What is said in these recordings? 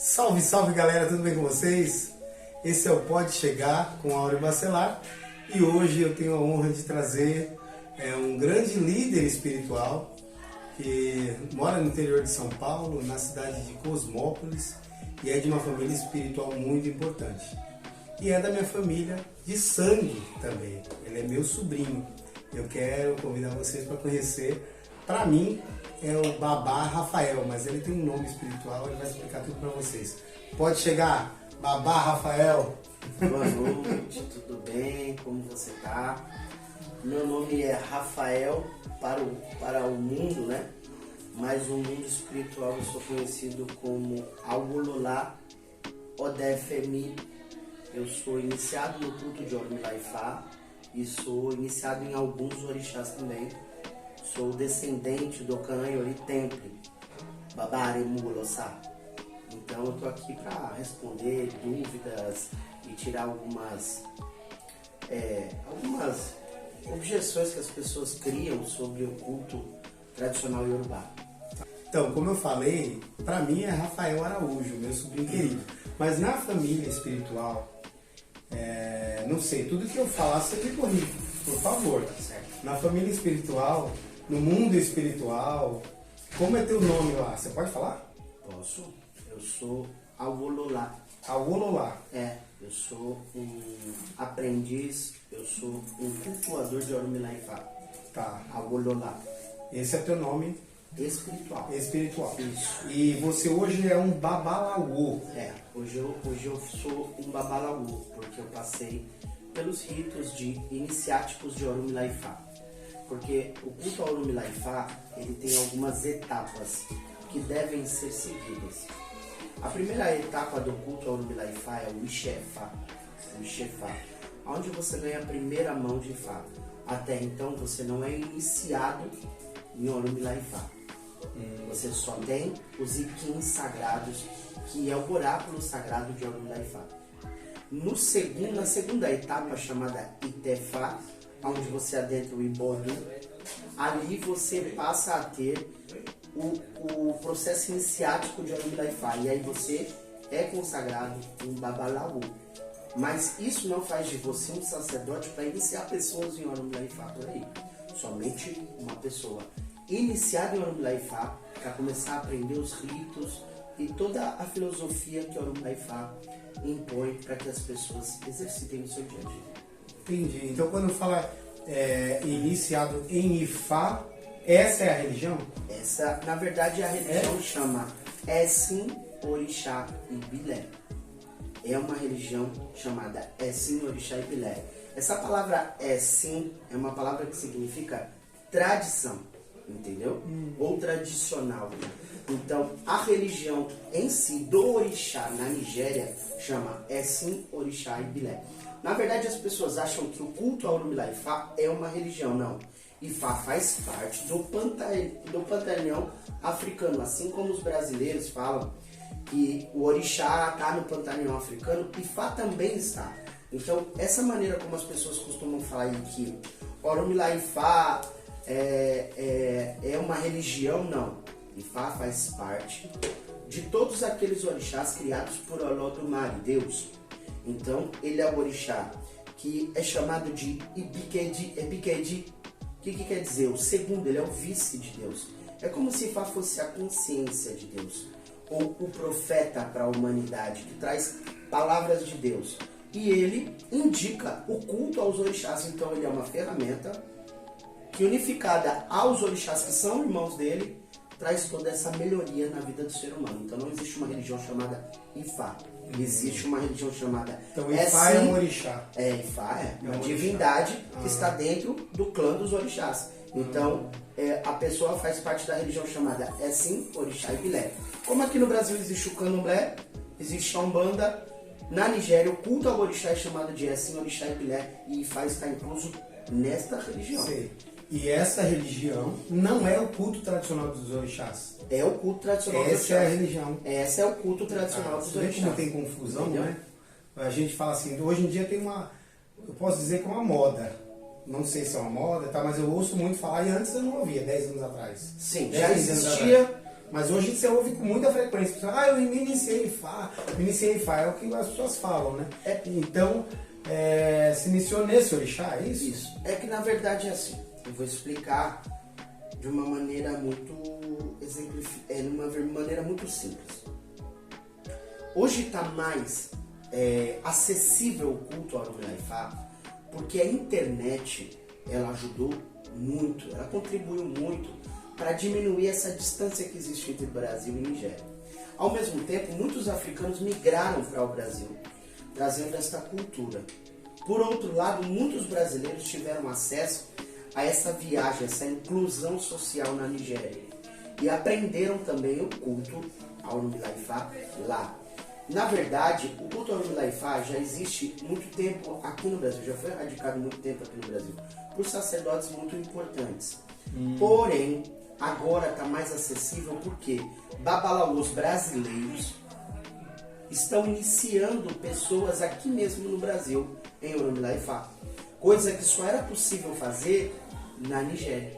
Salve, salve galera, tudo bem com vocês? Esse é o Pode Chegar com Áureo Bacelar e hoje eu tenho a honra de trazer um grande líder espiritual que mora no interior de São Paulo, na cidade de Cosmópolis, e é de uma família espiritual muito importante. E é da minha família de sangue também, ele é meu sobrinho. Eu quero convidar vocês para conhecer. Para mim é o Babá Rafael, mas ele tem um nome espiritual, ele vai explicar tudo para vocês. Pode chegar, Babá Rafael. Boa noite, tudo bem? Como você tá? Meu nome é Rafael para o mundo, né? Mas no mundo espiritual eu sou conhecido como Awololá Odefemi. Eu sou iniciado no culto de Orumilá-Ifá e sou iniciado em alguns orixás também. Sou descendente do Canaiori Temple, Babá Mugolossá. Então eu tô aqui para responder dúvidas e tirar algumas objeções que as pessoas criam sobre o culto tradicional iorubá. Então, como eu falei, para mim é Rafael Araújo, meu sobrinho querido. Mas na família espiritual, não sei, tudo que eu falar você me corrige, por favor. Certo. Na família espiritual, no mundo espiritual, como é teu nome lá? Você pode falar? Posso? Eu sou Awololá. Awololá. Eu sou um aprendiz, eu sou um cultuador de Orumilá-Ifá. Tá. Awololá. Esse é teu nome Espiritual. espiritual. Isso. E você hoje é um babalaô. Hoje eu sou um babalaú, porque eu passei pelos ritos iniciáticos de Orumilá-Ifá. Porque o culto a Orumilá-Ifá, ele tem algumas etapas que devem ser seguidas. A primeira etapa do culto a Orumilá-Ifá é o Ixefá, onde você ganha a primeira mão de Ifá. Até então você não é iniciado em Orumilá-Ifá. Você só tem os iquins sagrados, que é o oráculo sagrado de Orumilá-Ifá. Na segunda etapa, chamada Itefá, onde você adentra o Ibodu, ali você passa a ter o processo iniciático de Orumilá-Ifá. E aí você é consagrado um babalaú. Mas isso não faz de você um sacerdote para iniciar pessoas em Orumilá-Ifá por aí. Somente uma pessoa iniciada em Orumilá-Ifá para começar a aprender os ritos e toda a filosofia que Orumilá-Ifá impõe para que as pessoas exercitem o seu dia a dia. Entendi. Então quando fala iniciado em Ifá, essa é a religião? Essa, na verdade, a religião chama Essim, Orixá e Bilé. É uma religião chamada Essim, Orixá e Bilé. Essa palavra Essim é uma palavra que significa tradição, entendeu? Ou tradicional. Então, a religião em si do orixá na Nigéria chama Essim, Orixá e Bilé. Na verdade, as pessoas acham que o culto a Orumilá-Ifá é uma religião. Não. Ifá faz parte do panteão africano. Assim como os brasileiros falam que o orixá está no panteão africano, Ifá também está. Então, essa maneira como as pessoas costumam falar aí que Orumilá-Ifá é uma religião, não. Ifá faz parte de todos aqueles orixás criados por Olodumare, Deus. Então, ele é o orixá que é chamado de Ebikedi. O que quer dizer? O segundo, ele é o vice de Deus. É como se Ifá fosse a consciência de Deus, ou o profeta para a humanidade, que traz palavras de Deus. E ele indica o culto aos orixás. Então, ele é uma ferramenta que, unificada aos orixás que são irmãos dele, traz toda essa melhoria na vida do ser humano. Então não existe uma religião chamada Ifá. Existe uma religião chamada... Então Ifá é um orixá. Ifá é uma divindade que está dentro do clã dos orixás. Então a pessoa faz parte da religião chamada Essim, Orixá e Bilé. Como aqui no Brasil existe o Candomblé, existe a Umbanda, na Nigéria o culto ao orixá é chamado de Essim, Orixá e Bilé, e Ifá está incluso nesta religião. Sei. E essa religião não é o culto tradicional dos orixás. É o culto tradicional dos orixás. Essa é a religião. Esse é o culto tradicional dos orixás. Como tem confusão, entendeu? né? A gente fala assim, hoje em dia tem eu posso dizer que é uma moda. Não sei se é uma moda, tá? Mas eu ouço muito falar, e antes eu não ouvia, 10 anos atrás. Sim, 10, já 15 anos existia atrás. Mas hoje você ouve com muita frequência. Eu me iniciei em Ifá. Me iniciei em Ifá, é o que as pessoas falam, né? Então, se iniciou nesse orixá, é isso? Isso. É que na verdade é assim. Eu vou explicar de uma maneira muito simples. Hoje está mais acessível o culto ao Orixá, porque a internet ela ajudou muito, ela contribuiu muito para diminuir essa distância que existe entre Brasil e Nigéria. Ao mesmo tempo, muitos africanos migraram para o Brasil, trazendo esta cultura. Por outro lado, muitos brasileiros tiveram acesso a essa viagem, essa inclusão social na Nigéria e aprenderam também o culto ao Orixá lá. Na verdade, o culto ao Orixá já existe muito tempo aqui no Brasil, já foi radicado muito tempo aqui no Brasil, por sacerdotes muito importantes. Porém, agora está mais acessível porque babalaôs brasileiros estão iniciando pessoas aqui mesmo no Brasil em Orixá, coisa que só era possível fazer na Nigéria,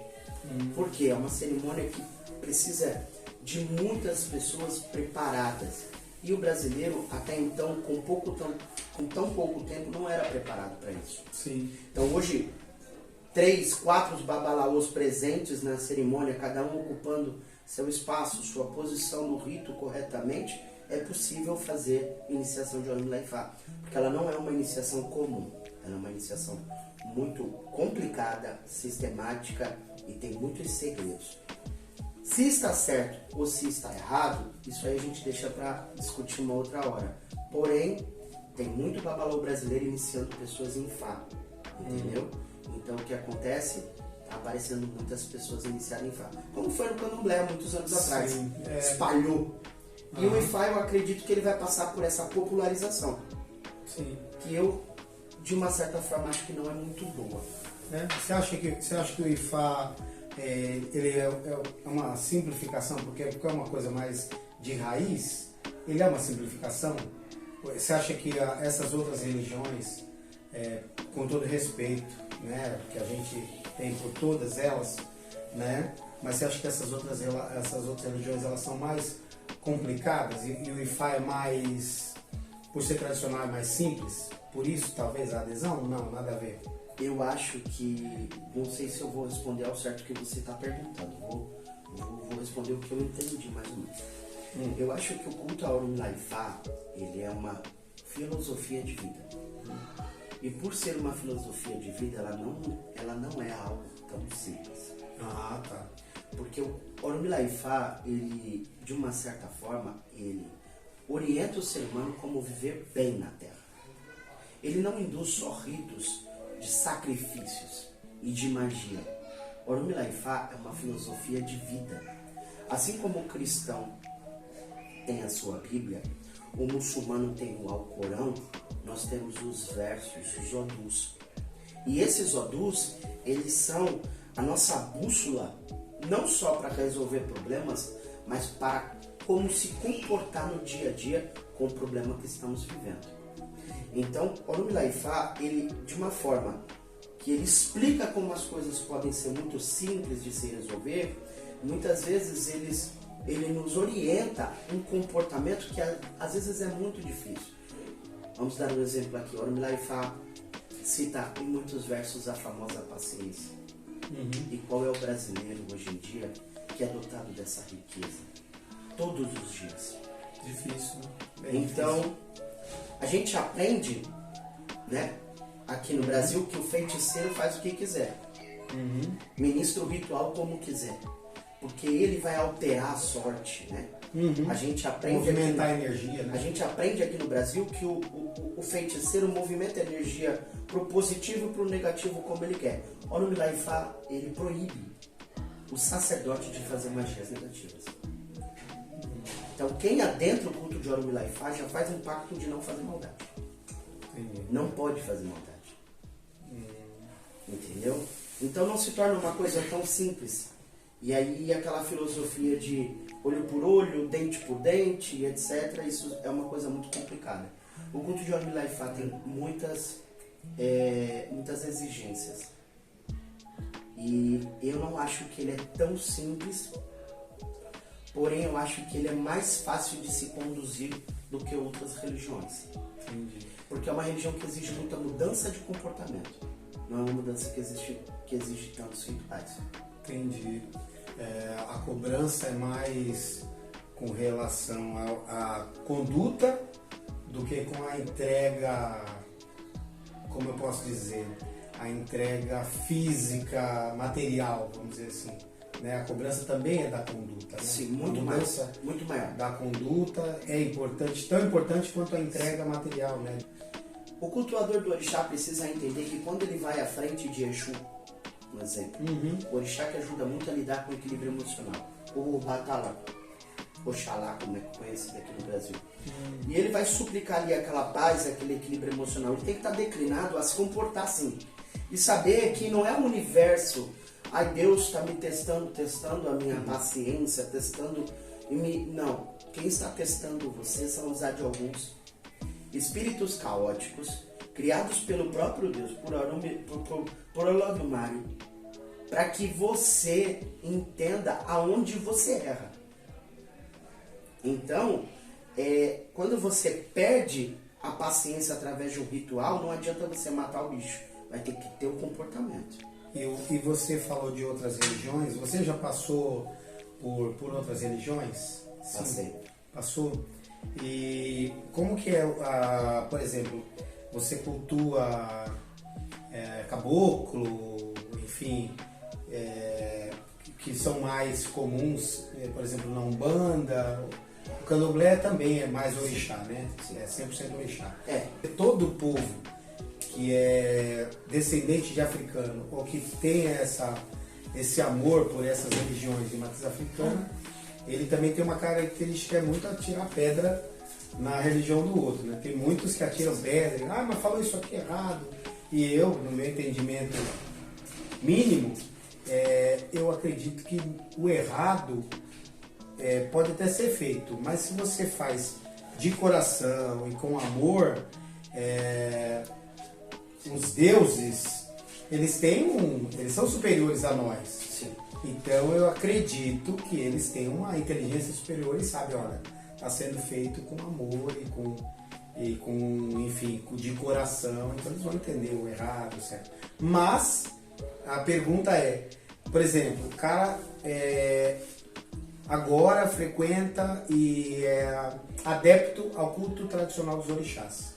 porque é uma cerimônia que precisa de muitas pessoas preparadas. E o brasileiro, até então, com tão pouco tempo, não era preparado para isso. Sim. Então hoje, 3, 4 babalaôs presentes na cerimônia, cada um ocupando seu espaço, sua posição no rito corretamente, é possível fazer iniciação de Orixá. Porque ela não é uma iniciação comum, ela é uma iniciação muito complicada, sistemática e tem muitos segredos. Se está certo ou se está errado, isso aí a gente deixa para discutir uma outra hora. Porém, tem muito babalaô brasileiro iniciando pessoas em Fá, entendeu? Então o que acontece? Está aparecendo muitas pessoas iniciadas em Fá. Como foi no Candomblé há muitos anos atrás. Espalhou. E o Ifá, eu acredito que ele vai passar por essa popularização. Sim. Que eu, de uma certa forma, acho que não é muito boa. Você acha que o Ifá ele é uma simplificação, porque é uma coisa mais de raiz? Ele é uma simplificação? Você acha que essas outras religiões, com todo respeito, né, que a gente tem por todas elas, né, mas você acha que essas outras religiões elas são mais complicadas e o Ifá é mais, por ser tradicional, é mais simples? Por isso, talvez, a adesão? Não, nada a ver. Eu acho que, não sei se eu vou responder ao certo o que você está perguntando, vou responder o que eu entendi mais ou menos. Eu acho que o culto ao Orixá, ele é uma filosofia de vida. E por ser uma filosofia de vida, ela não é algo tão simples. Ah, tá. Porque o Orixá, ele, de uma certa forma, ele orienta o ser humano como viver bem na Terra. Ele não induz só ritos de sacrifícios e de magia. O Orixá é uma filosofia de vida. Assim como o cristão tem a sua Bíblia, o muçulmano tem o Alcorão, nós temos os versos, os odus. E esses odus, eles são a nossa bússola, não só para resolver problemas, mas para como se comportar no dia a dia com o problema que estamos vivendo. Então, o Orixá, ele, de uma forma que ele explica como as coisas podem ser muito simples de se resolver, muitas vezes ele nos orienta um comportamento que às vezes é muito difícil. Vamos dar um exemplo aqui. O Orixá cita em muitos versos a famosa paciência. E qual é o brasileiro hoje em dia que é dotado dessa riqueza? Todos os dias. Difícil, né? Então, a gente aprende, né, aqui no Brasil, que o feiticeiro faz o que quiser. Ministra o ritual como quiser. Porque ele vai alterar a sorte, né? A gente aprende movimentar a energia, né? A gente aprende aqui no Brasil que o feiticeiro movimenta a energia pro positivo e pro negativo como ele quer. O Orixá, ele proíbe o sacerdote de fazer magias negativas. Então, quem adentra o culto de Orixá já faz um pacto de não fazer maldade. Entendi. Não pode fazer maldade. Entendeu? Então não se torna uma coisa tão simples. E aí aquela filosofia de olho por olho, dente por dente, etc. Isso é uma coisa muito complicada. O culto de Orixá tem muitas exigências. E eu não acho que ele é tão simples porém eu acho que ele é mais fácil de se conduzir do que outras religiões. Entendi. Porque é uma religião que exige muita mudança de comportamento. Não é uma mudança que exige tantos rituais. Entendi. A cobrança é mais com relação à conduta do que com a entrega, como eu posso dizer, a entrega física, material, vamos dizer assim. Né? A cobrança também é da conduta. Né? Sim, muito mais. Muito maior. Da conduta é importante, tão importante quanto a entrega material. Né? O cultuador do orixá precisa entender que quando ele vai à frente de Exu, um exemplo, o orixá que ajuda muito a lidar com o equilíbrio emocional, o Batala, Oxalá, como é conhecido aqui no Brasil. E ele vai suplicar ali aquela paz, aquele equilíbrio emocional. Ele tem que estar declinado a se comportar assim. E saber que não é o universo, ai Deus está me testando a minha paciência, testando e me... Não, quem está testando você são os alguns espíritos caóticos, criados pelo próprio Deus, por Olodumare, para que você entenda aonde você erra. Então, quando você perde a paciência através de um ritual, não adianta você matar o bicho, vai ter que ter um comportamento. E você falou de outras religiões, você já passou por outras religiões? Passei. Passou? E como que é, por exemplo, você cultua caboclo, enfim, que são mais comuns, por exemplo, na Umbanda, o candomblé também é mais orixá, né? É 100% orixá. Todo povo que é descendente de africano ou que tem esse amor por essas religiões de matriz africana, ele também tem uma característica muito atirar pedra na religião do outro, né? Tem muitos que atiram pedra, mas falou isso aqui errado. E eu, no meu entendimento mínimo, eu acredito que o errado pode até ser feito, mas se você faz de coração e com amor, os deuses, eles são superiores a nós. Sim. Então eu acredito que eles têm uma inteligência superior e sabem, olha, está sendo feito com amor e com, enfim, de coração, então eles vão entender o errado, certo? Mas a pergunta é, por exemplo, o cara agora frequenta e é adepto ao culto tradicional dos orixás.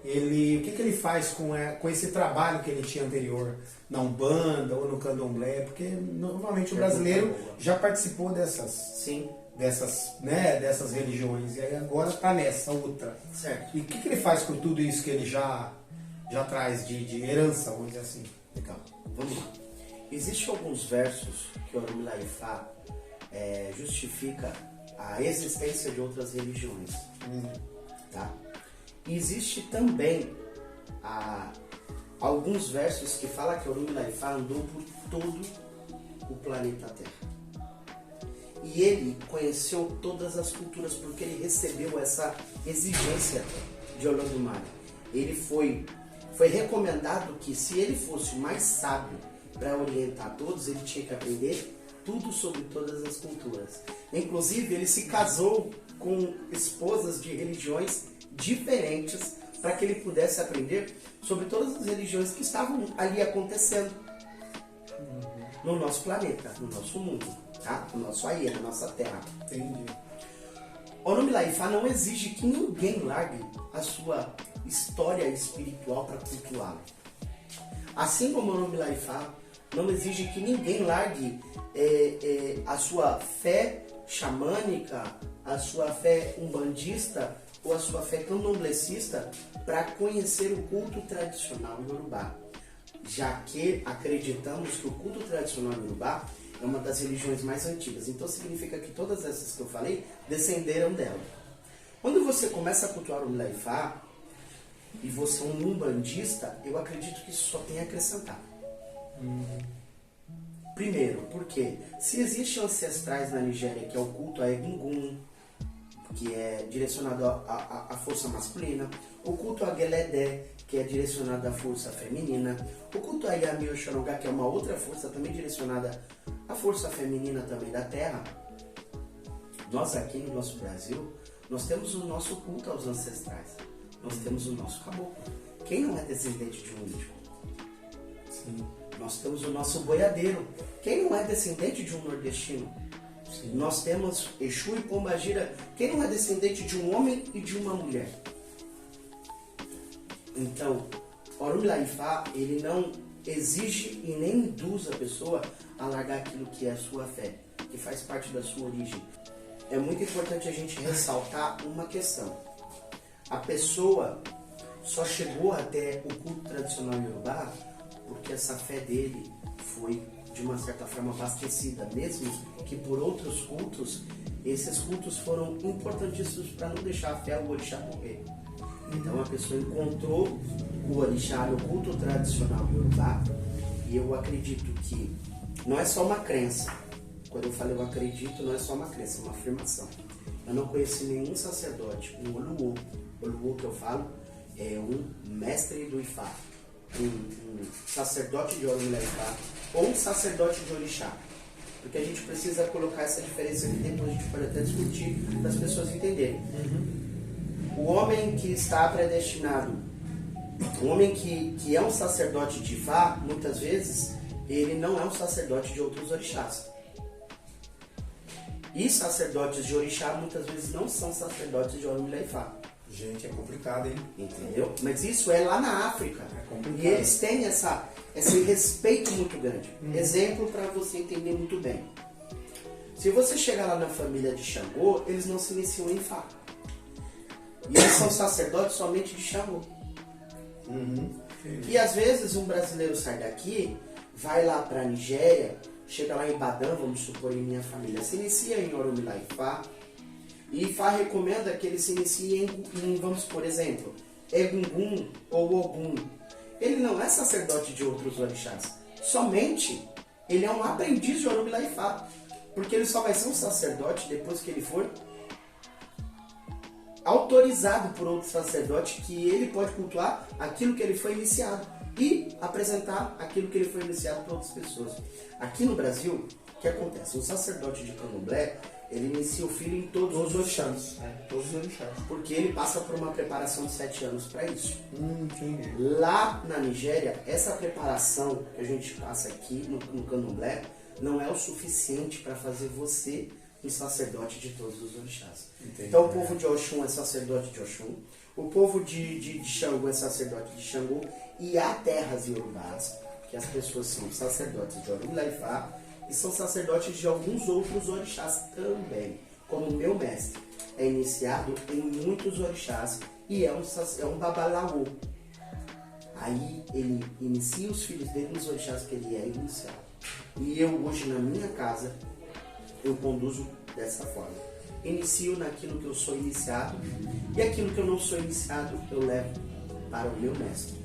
O que ele faz com esse trabalho que ele tinha anterior na Umbanda ou no Candomblé? Porque normalmente o brasileiro já participou dessas religiões e aí agora está nessa outra. Certo. E o que ele faz com tudo isso que ele já traz de herança, vamos dizer assim? Legal, vamos lá. Existem alguns versos que o Orumilá-Ifá justifica a existência de outras religiões. Tá? E existe também alguns versos que falam que o Orumilá-Ifá andou por todo o planeta Terra. E ele conheceu todas as culturas porque ele recebeu essa exigência de Olodumare. Ele foi recomendado que se ele fosse o mais sábio para orientar todos, ele tinha que aprender tudo sobre todas as culturas. Inclusive, ele se casou com esposas de religiões diferentes para que ele pudesse aprender sobre todas as religiões que estavam ali acontecendo no nosso planeta, no nosso mundo, tá? No nosso Aie, na nossa Terra. Entendi. O Orumilá-Ifá não exige que ninguém largue a sua história espiritual para cultuá-lo. Assim como o Orumilá-Ifá não exige que ninguém largue a sua fé xamânica, a sua fé umbandista ou a sua fé candomblecista para conhecer o culto tradicional iorubá, já que acreditamos que o culto tradicional iorubá é uma das religiões mais antigas. Então significa que todas essas que eu falei descenderam dela. Quando você começa a cultuar o Orumilá-Ifá e você é um umbandista, eu acredito que isso só tem a acrescentar. Primeiro, porque se existem ancestrais na Nigéria que é o culto a Egungun, que é direcionado à força masculina, o culto a Geledé, que é direcionado à força feminina, o culto a Yami Oxorongá, que é uma outra força também direcionada à força feminina também da terra, Nós aqui no nosso Brasil, nós temos o nosso culto aos ancestrais. Nós temos o nosso caboclo. Quem não é descendente de um índio? Sim. Nós temos o nosso boiadeiro. Quem não é descendente de um nordestino? Sim. Nós temos Exu e Pombagira. Quem não é descendente de um homem e de uma mulher? Então, Orumilá-Ifá, ele não exige e nem induz a pessoa a largar aquilo que é a sua fé, que faz parte da sua origem. É muito importante a gente ressaltar uma questão. A pessoa só chegou até o culto tradicional iorubá porque essa fé dele foi, de uma certa forma, abastecida, mesmo que por outros cultos, esses cultos foram importantíssimos para não deixar a fé ao orixá morrer. Então a pessoa encontrou o orixá no culto tradicional iorubá, e eu acredito que não é só uma crença. Quando eu falei eu acredito, não é só uma crença, é uma afirmação. Eu não conheci nenhum sacerdote, um Oluô. Oluô que eu falo é um mestre do Ifá, um sacerdote de Orumilá-Ifá ou um sacerdote de orixá. Porque a gente precisa colocar essa diferença aqui, depois a gente pode até discutir para as pessoas entenderem. O homem que está predestinado, o homem que é um sacerdote de Ifá, muitas vezes, ele não é um sacerdote de outros orixás. E sacerdotes de orixá, muitas vezes, não são sacerdotes de Orumilá-Ifá. Gente, é complicado, hein? Entendeu? Mas isso é lá na África. É complicado. E eles têm esse respeito muito grande. Exemplo para você entender muito bem. Se você chegar lá na família de Xangô, eles não se iniciam em Ifá. E eles são sacerdotes somente de Xangô. E às vezes um brasileiro sai daqui, vai lá para a Nigéria, chega lá em Ibadan, vamos supor, em minha família, se inicia em Orumilá-Ifá. E Ifá recomenda que ele se inicie em, vamos supor, exemplo, Egungun ou Ogum. Ele não é sacerdote de outros orixás. Somente ele é um aprendiz de Orumilá-Ifá. Porque ele só vai ser um sacerdote depois que ele for autorizado por outro sacerdote, que ele pode cultuar aquilo que ele foi iniciado e apresentar aquilo que ele foi iniciado para outras pessoas. Aqui no Brasil, o que acontece? Um sacerdote de candomblé, ele inicia o filho em todos os orixás. Todos os orixás. Porque ele passa por uma preparação de 7 anos para isso. Entendi. Lá na Nigéria, essa preparação que a gente passa aqui no candomblé não é o suficiente para fazer você um sacerdote de todos os orixás. Entendi. Então o povo de Oxum é sacerdote de Oxum, o povo de Xangô é sacerdote de Xangô, e há terras iorubás que as pessoas são sacerdotes de Orumilá-Ifá e são sacerdotes de alguns outros orixás também, como o meu mestre é iniciado em muitos orixás e é um babalaô. Aí ele inicia os filhos dele nos orixás que ele é iniciado. E eu hoje na minha casa eu conduzo dessa forma. Inicio naquilo que eu sou iniciado e aquilo que eu não sou iniciado eu levo para o meu mestre.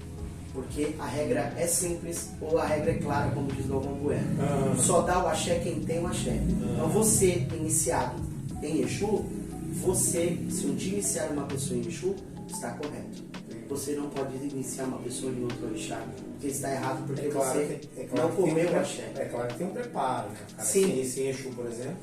Porque a regra é simples ou a regra é clara, como diz Galvão Bueno. Só dá o axé quem tem o axé. Então você, iniciado em Exu, você, se um dia iniciar uma pessoa em Exu, está correto. Você não pode iniciar uma pessoa em outro orixá, porque está errado, porque você não comeu o axé. É claro que tem um preparo, né? O cara Sim. que inicia em Exu, por exemplo,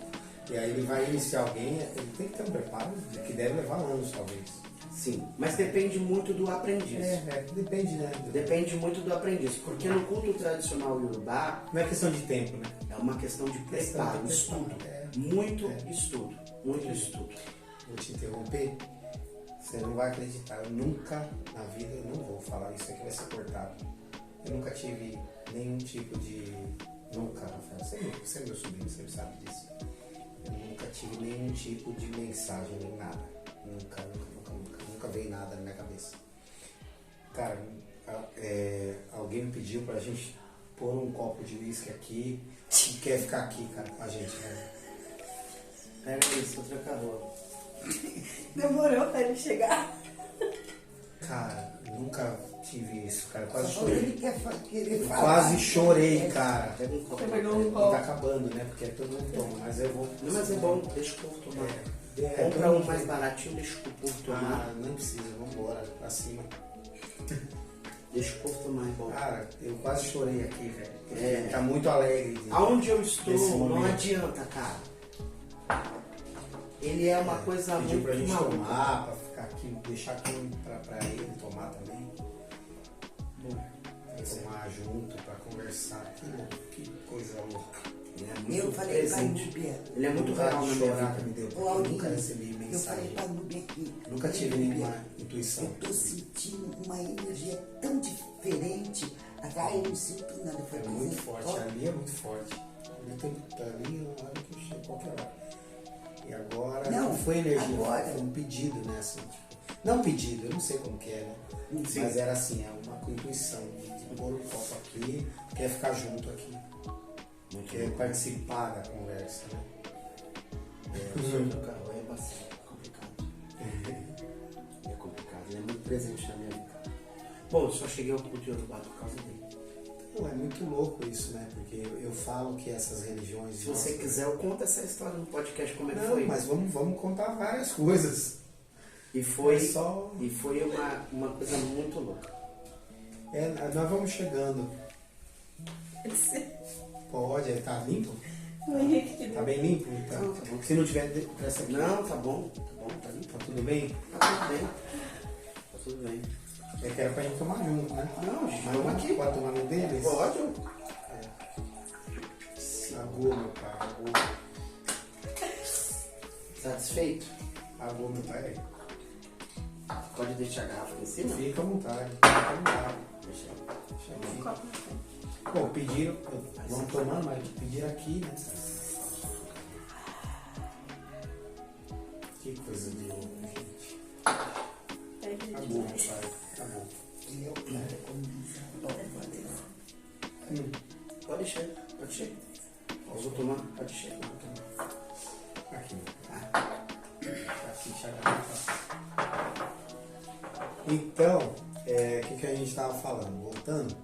e aí ele vai iniciar alguém, ele tem que ter um preparo que deve levar anos, talvez. Sim, mas depende muito do aprendiz. Depende, né? Depende muito do aprendiz, porque no culto tradicional iorubá Não é questão de tempo, né? é uma questão de preparo, estudo. Muito estudo, muito estudo. Vou te interromper. Você não vai acreditar, eu nunca na vida, eu não vou falar isso aqui, vai ser cortado. Eu nunca tive nenhum tipo de... Nunca, Rafael, você é meu sobrinho, você sabe disso. Eu nunca tive nenhum tipo de mensagem, nem nada. Nunca veio nada na minha cabeça. Cara, alguém me pediu pra gente pôr um copo de uísque aqui e quer ficar aqui, cara, com a gente, né? Pega isso, outra acabou. Demorou pra ele chegar. Cara, nunca tive isso, cara. Quase Só chorei. ele querer Eu falar. quase chorei, cara. Pega um copo. Você pegou um E copo. tá acabando, né? Porque todo mundo toma, mas eu vou. Não, mas é bom, deixa o povo tomar. Compra um mais baratinho, deixa o povo tomar. Ah, não precisa, vambora, pra cima. Deixa o povo tomar, é bom. Cara, eu quase chorei aqui, velho. É. Tá muito alegre. Aonde eu Nesse estou, não momento. adianta, cara. Ele é uma coisa Pediu muito pra gente maluca. tomar, pra ficar aqui, deixar aqui pra ele tomar também. Tomar junto, pra conversar. Que coisa louca. Ele é Eu muito falei pra presente. Nubia. Ele é muito Vontade real de na minha chorar que vida. me deu, Ô, porque eu Aulinho, nunca recebi eu falei mensagem. pra Nubia aqui. Nunca tive Nubia, nenhuma intuição. Eu tô sentindo uma energia tão diferente. Agora eu não sinto nada. Eu É falei, muito mas forte, ó, ali é muito forte. Ali tem ali, a hora que eu chego, qualquer hora. E agora Não, foi energia, agora. foi um pedido, né? Assim, tipo, não pedido, eu não sei como que é, né? Sim. Mas era assim, é uma intuição de pôr um copo aqui, quer ficar junto aqui, quer participar da conversa, né? O seu carro é bastante complicado. É complicado, ele é muito presente na minha vida. Bom, eu só cheguei ao culto de Yorubá por causa dele. Então, é muito louco isso, né? Porque eu falo que essas religiões... Se você quiser, eu conto essa história no podcast, como é que Não, foi. mas vamos contar várias coisas. E foi, É só... e foi uma coisa muito louca. nós vamos chegando. Pode, tá limpo? o Henrique que Tá bem limpo? Tá, Não, tá bom. Se não tiver, presta aqui. Não, tá bom, tá limpo. Tá tudo bem? Tá tudo bem. Tá tudo bem. É que era pra gente tomar junto, né? Não, gente, Mas vamos aqui. pode tomar no deles? Pode. Agô, meu pai. Agô. Satisfeito? Agô, meu pai. Pode deixar a garrafa em cima? Fica à vontade. Fica à vontade. Deixa. Deixa aqui. Bom, pediram, vamos tomando, mas pediram aqui, né? Que coisa de louco, gente. Agô, meu pai. Agô. eu quero comigo. Pode deixar, pode deixar. Eu vou tomar, pode deixar. Eu vou tomar. Aqui. Aqui, chaga. Então, o que a gente estava falando? Voltando,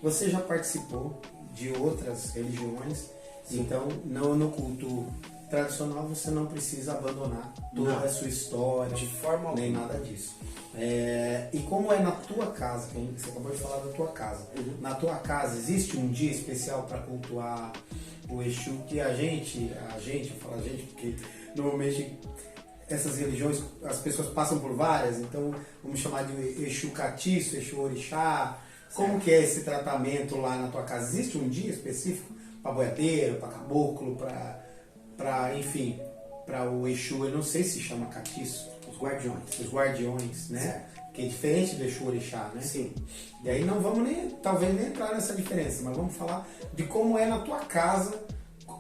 você já participou de outras religiões, então no culto tradicional você não precisa abandonar toda Não. a sua história, De forma nem alguma. nada disso. E como é na tua casa, que você acabou de falar da tua casa, na tua casa existe um dia especial para cultuar o Exu, que eu falo a gente, porque normalmente essas religiões, as pessoas passam por várias, então vamos chamar de Exu Catiço, Exu Orixá. Como que é esse tratamento lá na tua casa? Existe um dia específico para boiadeiro, para caboclo, enfim, para o Exu, eu não sei se chama Catiço, Os guardiões. os guardiões, né? Certo. Que é diferente do Exu Orixá, né? Sim. E aí não vamos talvez nem entrar nessa diferença, mas vamos falar de como é na tua casa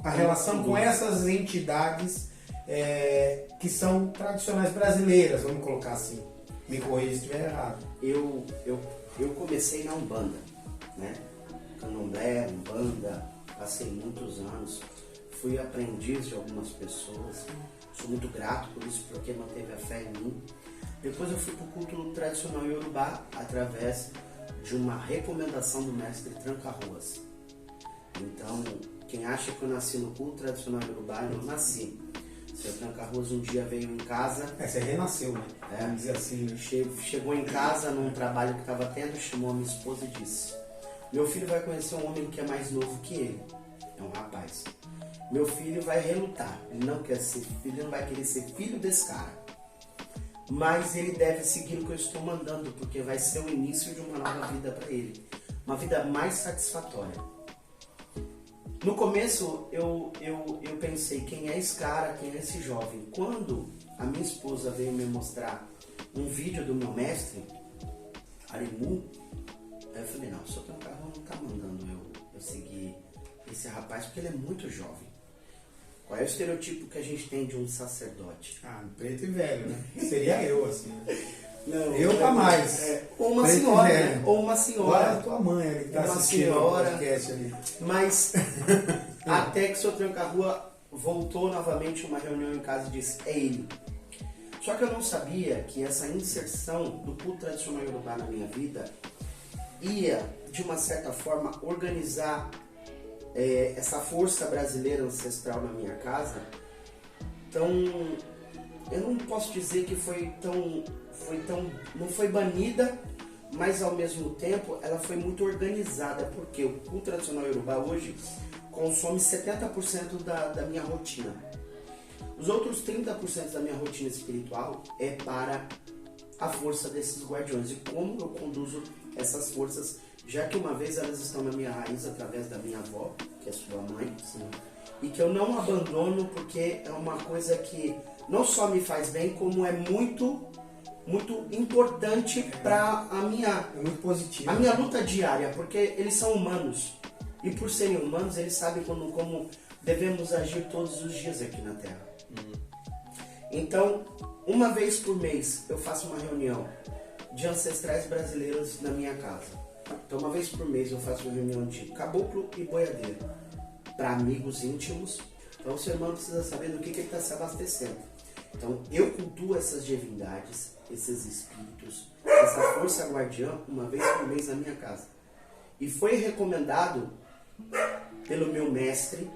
a relação com essas entidades que são tradicionais brasileiras, vamos colocar assim. Me corrija se estiver errado. Eu comecei na Umbanda, né? Candomblé, Umbanda, passei muitos anos, fui aprendiz de algumas pessoas, sou muito grato por isso, porque manteve a fé em mim. Depois eu fui para o culto tradicional Yorubá, através de uma recomendação do mestre Tranca-Ruas. Então, quem acha que eu nasci no culto tradicional Yorubá, eu não nasci. O seu Tranca-Ruas um dia veio em casa, Você renasceu, né? Vamos dizer assim, né? chegou em casa num trabalho que estava tendo, chamou a minha esposa e disse: meu filho vai conhecer um homem que é mais novo que ele, é um rapaz. Meu filho vai relutar, ele não quer ser filho, ele não vai querer ser filho desse cara. Mas ele deve seguir o que eu estou mandando, porque vai ser o início de uma nova vida para ele, uma vida mais satisfatória. No começo eu pensei, quem é esse cara, quem é esse jovem? Quando a minha esposa veio me mostrar um vídeo do meu mestre, Arimu, aí eu falei, não, o seu Tranca-Ruas não está mandando eu seguir esse rapaz, porque ele é muito jovem. Qual é o estereotipo que a gente tem de um sacerdote? Preto e velho, né? Seria eu, assim, né? Não, Eu pra mais. Ou uma Preto e senhora, velho. né? Ou uma Olha a senhora. tua mãe ali que tá Uma assistindo o senhora. podcast ali. Mas até que o seu Tranca-Ruas voltou novamente uma reunião em casa e disse, é ele. Só que eu não sabia que essa inserção do culto tradicional Yorubá na minha vida ia, de uma certa forma, organizar essa força brasileira ancestral na minha casa. Então, eu não posso dizer que não foi banida, mas ao mesmo tempo ela foi muito organizada, porque o culto tradicional Yorubá hoje consome 70% da minha rotina. Os outros 30% da minha rotina espiritual é para a força desses guardiões e como eu conduzo essas forças, já que uma vez elas estão na minha raiz através da minha avó, que é sua mãe, sim, e que eu não abandono porque é uma coisa que não só me faz bem, como é muito importante para É muito positivo. a minha luta diária, porque eles são humanos e por serem humanos eles sabem como devemos agir todos os dias aqui na Terra. Então, uma vez por mês eu faço uma reunião de ancestrais brasileiros na minha casa. Então, uma vez por mês eu faço uma reunião de caboclo e boiadeiro para amigos íntimos. Então, o seu irmão precisa saber do que ele está se abastecendo. Então, eu cultuo essas divindades, esses espíritos, essa força guardiã uma vez por mês na minha casa. E foi recomendado pelo meu mestre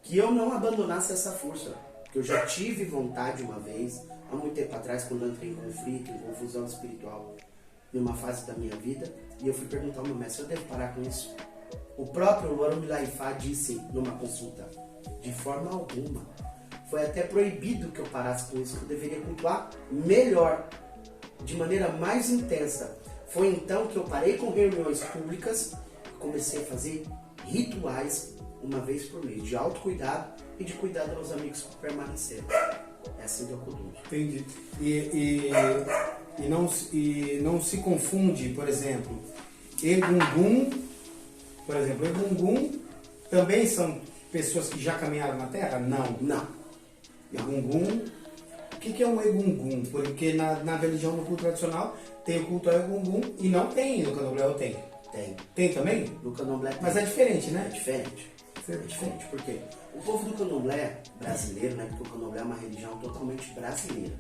que eu não abandonasse essa força. Porque eu já tive vontade uma vez, há muito tempo atrás, quando eu entrei em conflito, em confusão espiritual, em uma fase da minha vida, e eu fui perguntar ao meu mestre, eu devo parar com isso? O próprio Luan Milaifá disse numa consulta, de forma alguma. Foi até proibido que eu parasse com isso, que eu deveria cultuar melhor, de maneira mais intensa. Foi então que eu parei com reuniões públicas e comecei a fazer rituais uma vez por mês, de autocuidado e de cuidado aos amigos que permaneceram. É assim que eu conduzo. Entendi. E não se confunde, por exemplo, Egungun, Egungun também são pessoas que já caminharam na Terra? Não. Egungun, o que é um Egungun? Porque na religião, no culto tradicional, tem o culto ao Egungun e não tem no Candomblé, ou tem? Tem. Tem também? No Candomblé tem. Mas é diferente, né? É diferente. Por quê? O povo do Candomblé brasileiro, né? Porque o Candomblé é uma religião totalmente brasileira,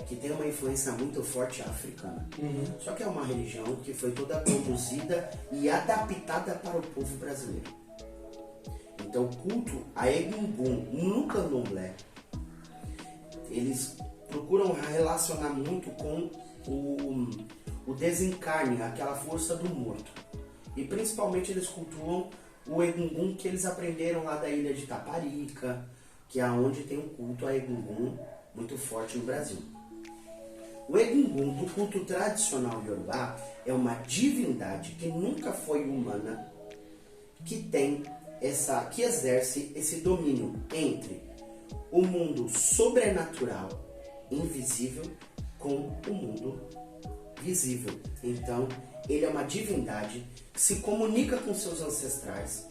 que tem uma influência muito forte africana. Só que é uma religião que foi toda produzida e adaptada para o povo brasileiro. Então, o culto a Egungun no Candomblé, eles procuram relacionar muito com o desencarne, aquela força do morto. E principalmente eles cultuam o Egungun que eles aprenderam lá da ilha de Taparica, que é onde tem um culto a Egungun muito forte no Brasil. O Egungun do culto tradicional Yorubá é uma divindade que nunca foi humana, que exerce esse domínio entre o mundo sobrenatural, invisível, com o mundo visível. Então, ele é uma divindade que se comunica com seus ancestrais,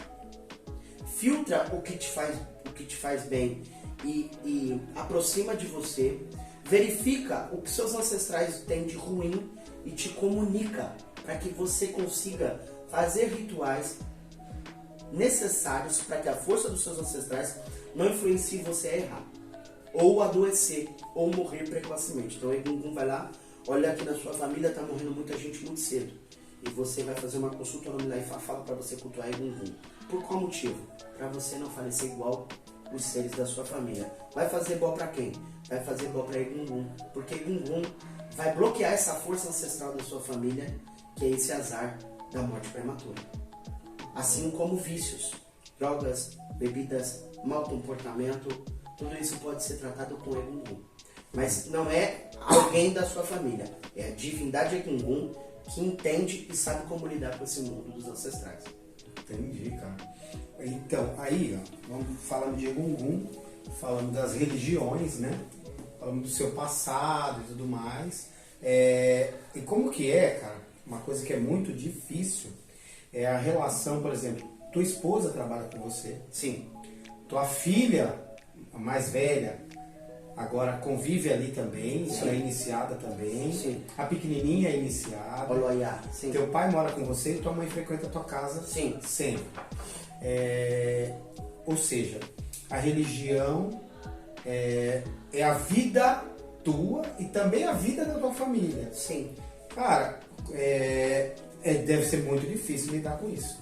filtra o que te faz bem e aproxima de você, verifica o que seus ancestrais têm de ruim e te comunica para que você consiga fazer rituais necessários para que a força dos seus ancestrais não influencie você a errar, ou adoecer, ou morrer precocemente. Então o Egungun vai lá, olha que na sua família está morrendo muita gente muito cedo, e você vai fazer uma consulta no Milaifá, fala para você cultuar Egungun. Por qual motivo? Para você não falecer igual os seres da sua família. Vai fazer bom para quem? Vai fazer bom para Egungun, porque Egungun vai bloquear essa força ancestral da sua família, que é esse azar da morte prematura. Assim como vícios, drogas, bebidas, mau comportamento, tudo isso pode ser tratado com Egungun. Mas não é alguém da sua família, é a divindade Egungun que entende e sabe como lidar com esse mundo dos ancestrais. Entendi, cara. Então, aí, ó, vamos falando de Egungun, falando das religiões, né? Falando do seu passado e tudo mais. E como que é, cara, uma coisa que é muito difícil, é a relação, por exemplo, tua esposa trabalha com você. Sim. Tua filha, a mais velha, agora convive ali também, Sim. ela é iniciada também. Sim. A pequenininha é iniciada. Oloiá. Sim. Teu pai mora com você e tua mãe frequenta a tua casa. Sim. Sempre. Ou seja, a religião é a vida tua e também a vida da tua família. Sim. Cara, deve ser muito difícil lidar com isso.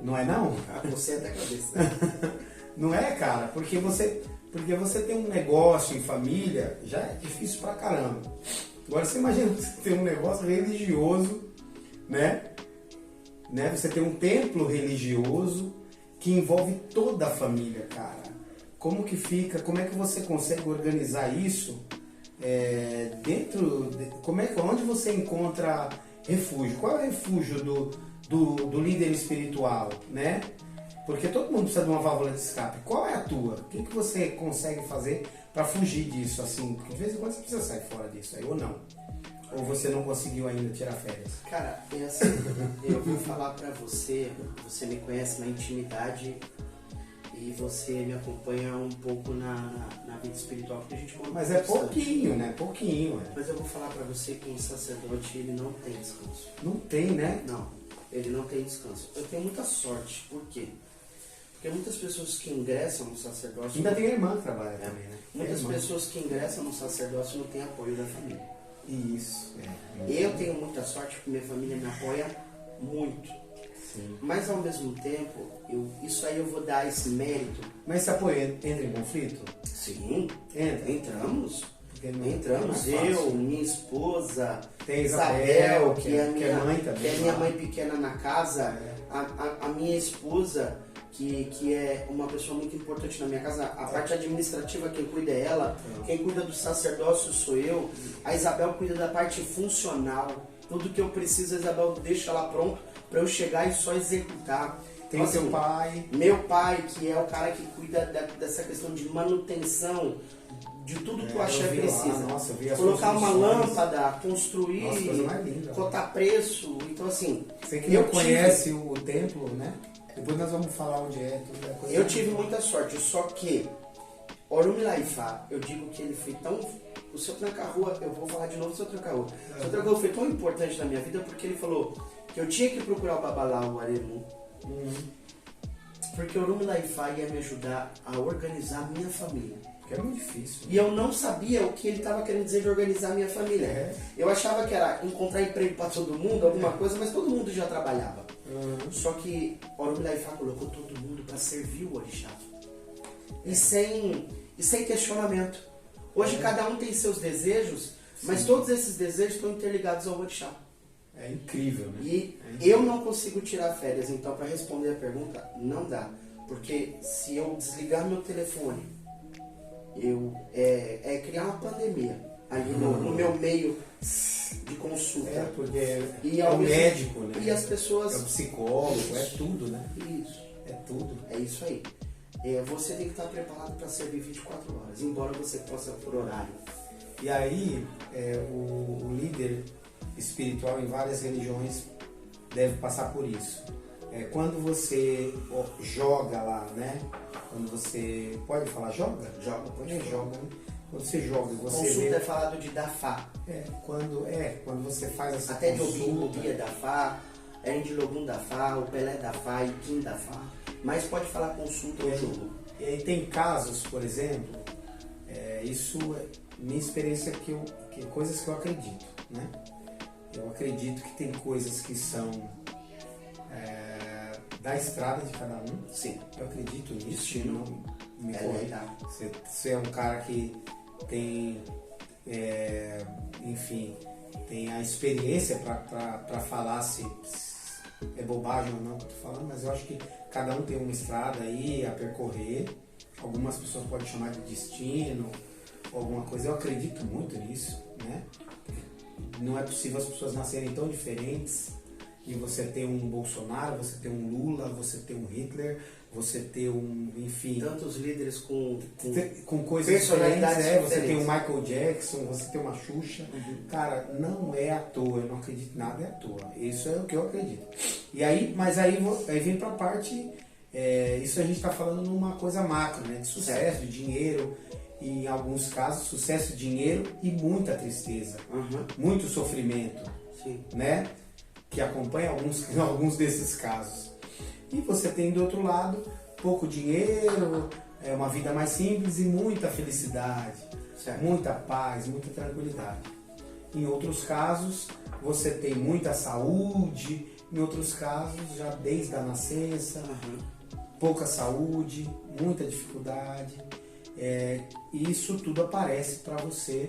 Não é não? Você é da cabeça. Não é, cara? Porque você tem um negócio em família, já é difícil pra caramba. Agora você imagina você ter um negócio religioso, né? Você tem um templo religioso que envolve toda a família, cara. como que fica, como é que você consegue organizar isso onde você encontra refúgio? Qual é o refúgio do líder espiritual, né? Porque todo mundo precisa de uma válvula de escape. Qual é a tua? O que você consegue fazer para fugir disso, assim? Porque de vez em quando você precisa sair fora disso aí, ou não? Ou você não conseguiu ainda tirar férias? Cara, é assim, eu vou falar pra você, você me conhece na intimidade e você me acompanha um pouco na vida espiritual, porque a gente conta Mas é bastante. pouquinho, né? Pouquinho. Mas eu vou falar pra você que um sacerdote, ele não tem descanso. Não tem, né? Não, ele não tem descanso. Eu tenho muita sorte, por quê? Porque muitas pessoas que ingressam no sacerdócio... Ainda tem a irmã que trabalha também, né? Muitas pessoas que ingressam no sacerdócio não têm apoio da família. Isso, Eu tenho muita sorte porque minha família me apoia muito. Sim. Mas ao mesmo tempo, isso aí eu vou dar esse mérito. Mas esse apoio entra em conflito? Sim, Entra. entramos. Porque não- Entramos, não é fácil. eu, minha esposa, Tem Isabel, que é que é mãe também. que é minha lá. mãe pequena na casa, a minha esposa, que é uma pessoa muito importante na minha casa, a parte administrativa quem cuida é ela, quem cuida do sacerdócio sou eu, a Isabel cuida da parte funcional, tudo que eu preciso a Isabel deixa lá pronto para eu chegar e só executar. Tem Então, o seu assim, pai. meu pai, que é o cara que cuida dessa questão de manutenção de tudo que o axé eu vi lá, precisa. nossa, eu vi as Colocar uma construções. lâmpada, construir, Nossa, coisa mais linda. cotar preço. Então, assim, Você que não conhece o templo, né? Depois nós vamos falar onde é. Tudo é coisa eu tive muita sorte, só que Orumi Laifá, eu digo que ele foi tão... O seu Tranca-Rua, eu vou falar de novo do seu Tranca-Rua. O seu Tranca-Rua foi tão importante na minha vida porque ele falou que eu tinha que procurar o Babalá, o Aremu. Porque Orumi Laifá ia me ajudar a organizar a minha família. Porque é muito difícil. E eu não sabia o que ele estava querendo dizer de organizar a minha família. É. Eu achava que era encontrar emprego para todo mundo, alguma coisa, mas todo mundo já trabalhava. Só que Orumi Laifá colocou todo mundo para servir o orixá. E sem questionamento. Hoje cada um tem seus desejos, mas todos esses desejos estão interligados ao orixá. É incrível, né? E eu não consigo tirar férias, então para responder a pergunta, não dá. Porque se eu desligar meu telefone, é criar uma pandemia ali no meu meio de consulta. É, porque E é ao o mesmo- médico, né? E as pessoas... É o psicólogo, é tudo, né? Isso, É tudo. é isso aí. Você tem que estar preparado para servir 24 horas, embora você possa por horário. E aí, o líder espiritual em várias religiões deve passar por isso. Quando você joga lá, né? Quando você... Pode falar joga? Joga, pode falar. Joga, né? Quando você joga, você Consulta vê... é falado de Dafá. Quando você faz essa Até de Obim, consulta... Bobia Dafá, Erendilogum Dafá, o Pelé Dafá, Iquim Dafá. Mas pode falar consulta ou jogo. E aí tem casos, por exemplo, isso é minha experiência que coisas que eu acredito, né? Eu acredito que tem coisas que são da estrada de cada um. Sim. Eu acredito nisso. Destino. Não me É corrija. legal. Você é um cara que tem, enfim, tem a experiência para falar se é bobagem ou não que eu tô falando, mas eu acho que cada um tem uma estrada aí a percorrer. Algumas pessoas podem chamar de destino ou alguma coisa. Eu acredito muito nisso, né? Não é possível as pessoas nascerem tão diferentes e você ter um Bolsonaro, você ter um Lula, você ter um Hitler, você ter enfim... Tantos líderes com coisas personalidades diferentes, você tem diferentes. o Michael Jackson, você tem uma Xuxa. Cara, não é à toa, eu não acredito nada é à toa. Isso é o que eu acredito. E aí, mas aí vem pra parte, isso a gente tá falando numa coisa macro, né? De sucesso, de dinheiro, e em alguns casos, sucesso, dinheiro e muita tristeza, muito sofrimento, Sim. né? Que acompanha alguns desses casos. E você tem do outro lado pouco dinheiro, uma vida mais simples e muita felicidade, Certo. muita paz, muita tranquilidade. Em outros casos você tem muita saúde, em outros casos já desde a nascença, pouca saúde, muita dificuldade. E isso tudo aparece para você,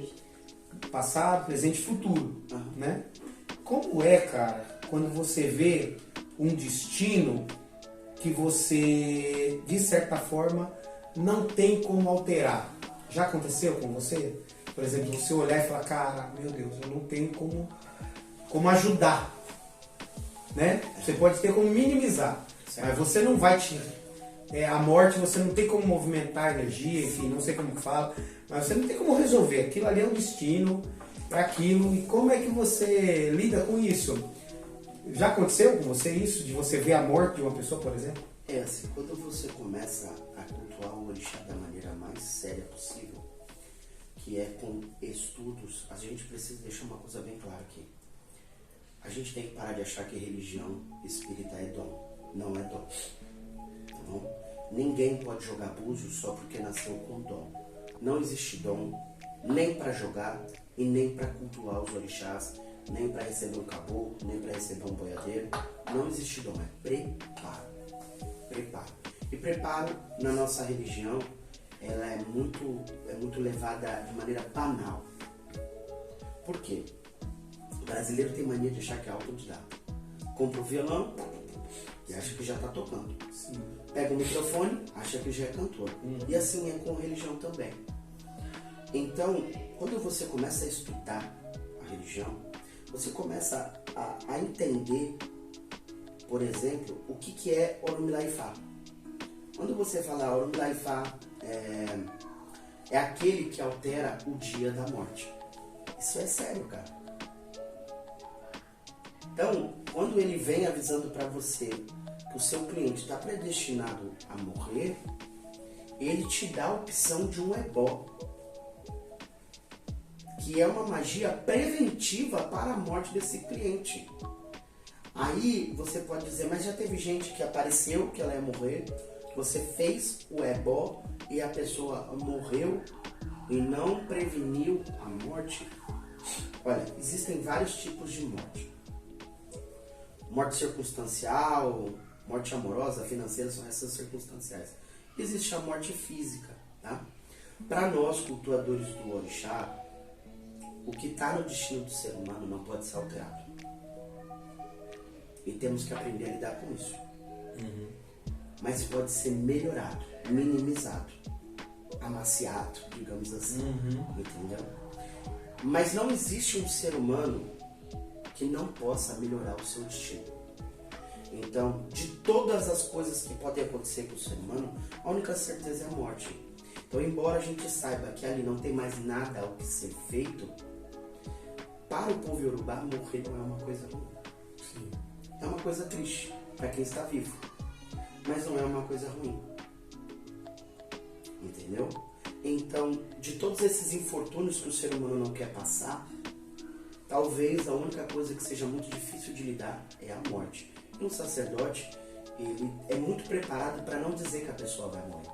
passado, presente e futuro, né? Como é, cara, quando você vê um destino que você, de certa forma, não tem como alterar. Já aconteceu com você? Por exemplo, você olhar e falar, cara, meu Deus, eu não tenho como ajudar. Né? Você pode ter como minimizar, mas você não vai te... a morte você não tem como movimentar a energia, enfim, não sei como que fala, mas você não tem como resolver. Aquilo ali é um destino para aquilo. E como é que você lida com isso? Já aconteceu com você isso, de você ver a morte de uma pessoa, por exemplo? É assim, quando você começa a cultuar o orixá da maneira mais séria possível, que é com estudos, a gente precisa deixar uma coisa bem clara aqui. A gente tem que parar de achar que religião espírita é dom. Não é dom. Tá bom? Ninguém pode jogar búzios só porque nasceu com dom. Não existe dom nem para jogar e nem para cultuar os orixás, nem para receber um caboclo, nem para receber um boiadeiro. Não existe dom, é preparo. Preparo. E preparo na nossa religião, ela é muito levada de maneira banal. Por quê? O brasileiro tem mania de achar que é autodidata. Compra o violão e acha que já está tocando. Sim. Pega o microfone, acha que já é cantor. E assim é com religião também. Então, quando você começa a estudar a religião, você começa a entender, por exemplo, o que é Orumilá-Ifá. Quando você fala Orumilá-Ifá, é aquele que altera o dia da morte. Isso é sério, cara. Então, quando ele vem avisando para você que o seu cliente está predestinado a morrer, ele te dá a opção de um ebó, que é uma magia preventiva para a morte desse cliente. Aí você pode dizer, mas já teve gente que apareceu que ela ia morrer, você fez o ebó e a pessoa morreu e não preveniu a morte? Olha, existem vários tipos de morte. Morte circunstancial, morte amorosa, financeira, são essas circunstanciais. Existe a morte física, tá? Para nós, cultuadores do orixá, o que está no destino do ser humano não pode ser alterado. E temos que aprender a lidar com isso. Mas pode ser melhorado, minimizado, amaciado, digamos assim. Entendeu? Mas não existe um ser humano que não possa melhorar o seu destino. Então, de todas as coisas que podem acontecer com o ser humano, a única certeza é a morte. Então, embora a gente saiba que ali não tem mais nada ao que ser feito, para o povo iorubá, morrer não é uma coisa ruim. Sim. É uma coisa triste para quem está vivo, mas não é uma coisa ruim. Entendeu? Então, de todos esses infortúnios que o ser humano não quer passar, talvez a única coisa que seja muito difícil de lidar é a morte. E um sacerdote, ele é muito preparado para não dizer que a pessoa vai morrer.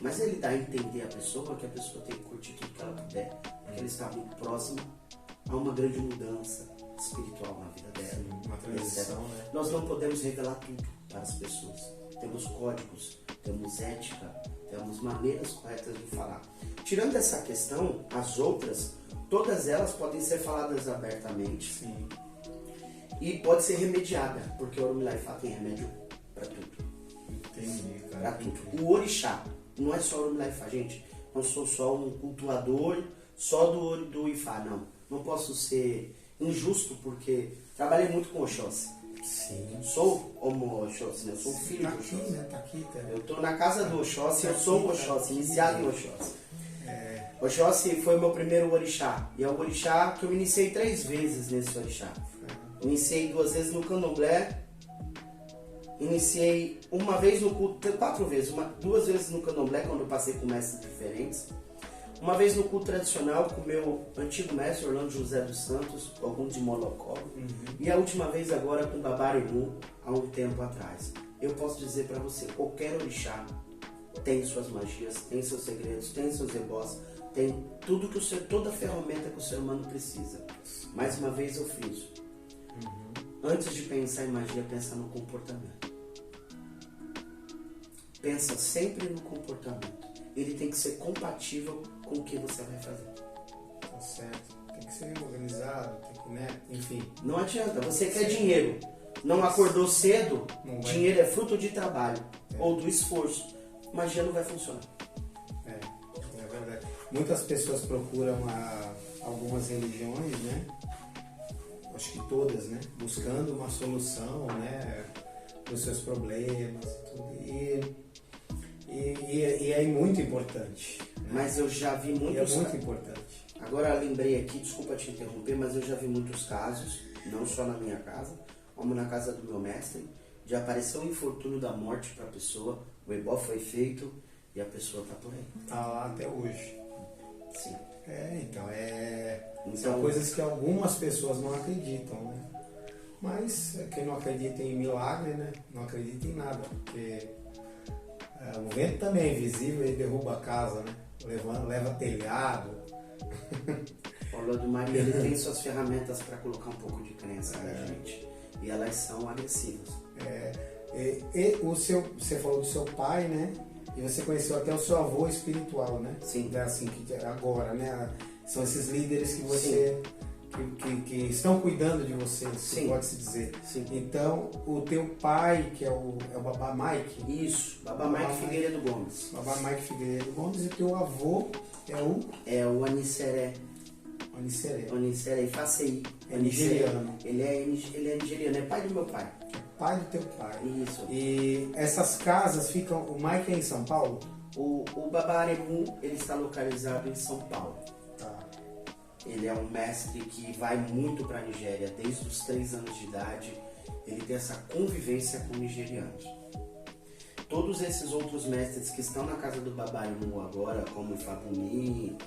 Mas ele dá a entender a pessoa que a pessoa tem que curtir tudo que ela puder, porque ele está muito próximo a uma grande mudança espiritual na vida dela. Sim, uma transição, né? Nós não podemos revelar tudo para as pessoas. Temos códigos, temos ética, temos maneiras corretas de falar. Tirando essa questão, as outras, todas elas podem ser faladas abertamente. Sim. E pode ser remediada, porque o Orumilá-Ifá tem remédio para tudo. Entendi, cara. Para tudo. O orixá não é só o Orumilá-Ifá, gente. Não sou só um cultuador só do Ifá, não. Não posso ser injusto, porque trabalhei muito com Oxóssi. Sim. Sou homo Oxóssi, né? Eu sou filho Tá do aqui, Oxóssi. né? Tá aqui, tá. Eu tô na casa do Oxóssi, eu sou o Oxóssi, iniciado em Oxóssi. É. Oxóssi foi o meu primeiro orixá. E é o orixá que eu iniciei 3 vezes nesse orixá. Iniciei 2 vezes no candomblé. Iniciei uma vez no culto, 4 vezes. 2 vezes no candomblé, quando eu passei com mestres diferentes. Uma vez no culto tradicional com o meu antigo mestre, Orlando José dos Santos, algum de Molocó. E a última vez agora com Babarimu, há um tempo atrás. Eu posso dizer para você, qualquer orixá tem suas magias, tem seus segredos, tem seus ebós, tem tudo toda a ferramenta que o ser humano precisa. Mais uma vez eu friso. Antes de pensar em magia, pensa no comportamento. Pensa sempre no comportamento. Ele tem que ser compatível com o que você vai fazer. Tá certo. Tem que ser organizado, tem que, né? Enfim. Não adianta, você quer dinheiro, não acordou cedo, Não vai. dinheiro é fruto de trabalho ou do esforço. magia não vai funcionar. É verdade. Muitas pessoas procuram algumas religiões, né? Acho que todas, né? Buscando uma solução, né? Dos seus problemas e tudo. E é muito importante. Né? Mas eu já vi E muitos é muito importante. Agora lembrei aqui, desculpa te interromper, mas eu já vi muitos casos, não só na minha casa, como na casa do meu mestre, de aparecer um infortúnio da morte para a pessoa, o ebó foi feito e a pessoa tá por aí. Tá lá até hoje. Sim. São coisas que algumas pessoas não acreditam, né? Mas quem não acredita em milagre, né? Não acredita em nada, porque o vento também é invisível e derruba a casa, né? Leva telhado. O Lado Maria, ele tem suas ferramentas para colocar um pouco de crença na gente. E elas são agressivas. Você falou do seu pai, né? E você conheceu até o seu avô espiritual, né? Sim. Assim, que agora, né? São esses líderes que você... Que estão cuidando de você, Sim. pode-se dizer. Sim. Então, o teu pai, que é o Babá Mike... Isso, Babá Mike Figueiredo Gomes. Babá Mike Figueiredo Gomes, e o teu avô É o Anisseré. Anisseré. Ifacei. É nigeriano. Ele é nigeriano, é pai do meu pai. Pai do teu pai. Isso. E essas casas ficam... O Mike é em São Paulo? O Babá Aremu, ele está localizado em São Paulo. Tá. Ele é um mestre que vai muito para a Nigéria desde os 3 anos de idade. Ele tem essa convivência com nigerianos. Todos esses outros mestres que estão na casa do Babá Aremu agora, como o Ifabumi,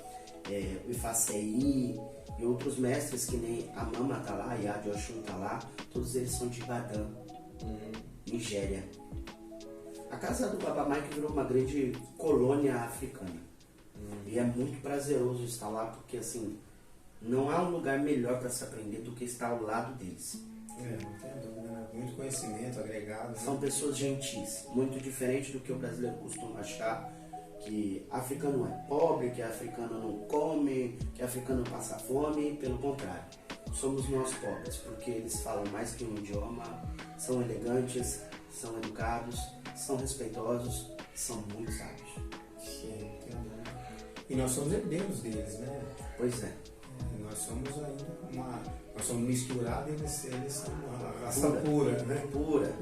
o Ifacei e outros mestres que nem a Mama tá lá, e a Oshun tá lá, todos eles são de Ibadan, Nigéria. A casa do Babá Mike virou uma grande colônia africana. E é muito prazeroso estar lá, porque assim, não há um lugar melhor para se aprender do que estar ao lado deles. Não tem dúvida, né? Muito conhecimento agregado. Né? São pessoas gentis, muito diferente do que o brasileiro costuma achar, que africano é pobre, que africano não come, que africano passa fome. Pelo contrário, somos nós pobres, porque eles falam mais que um idioma, são elegantes, são educados, são respeitosos, são muito sábios. Sim, entendo. E nós somos herdeiros deles, né? Pois é. Nós somos ainda nós somos misturados e eles são uma raça pura, né? Pura,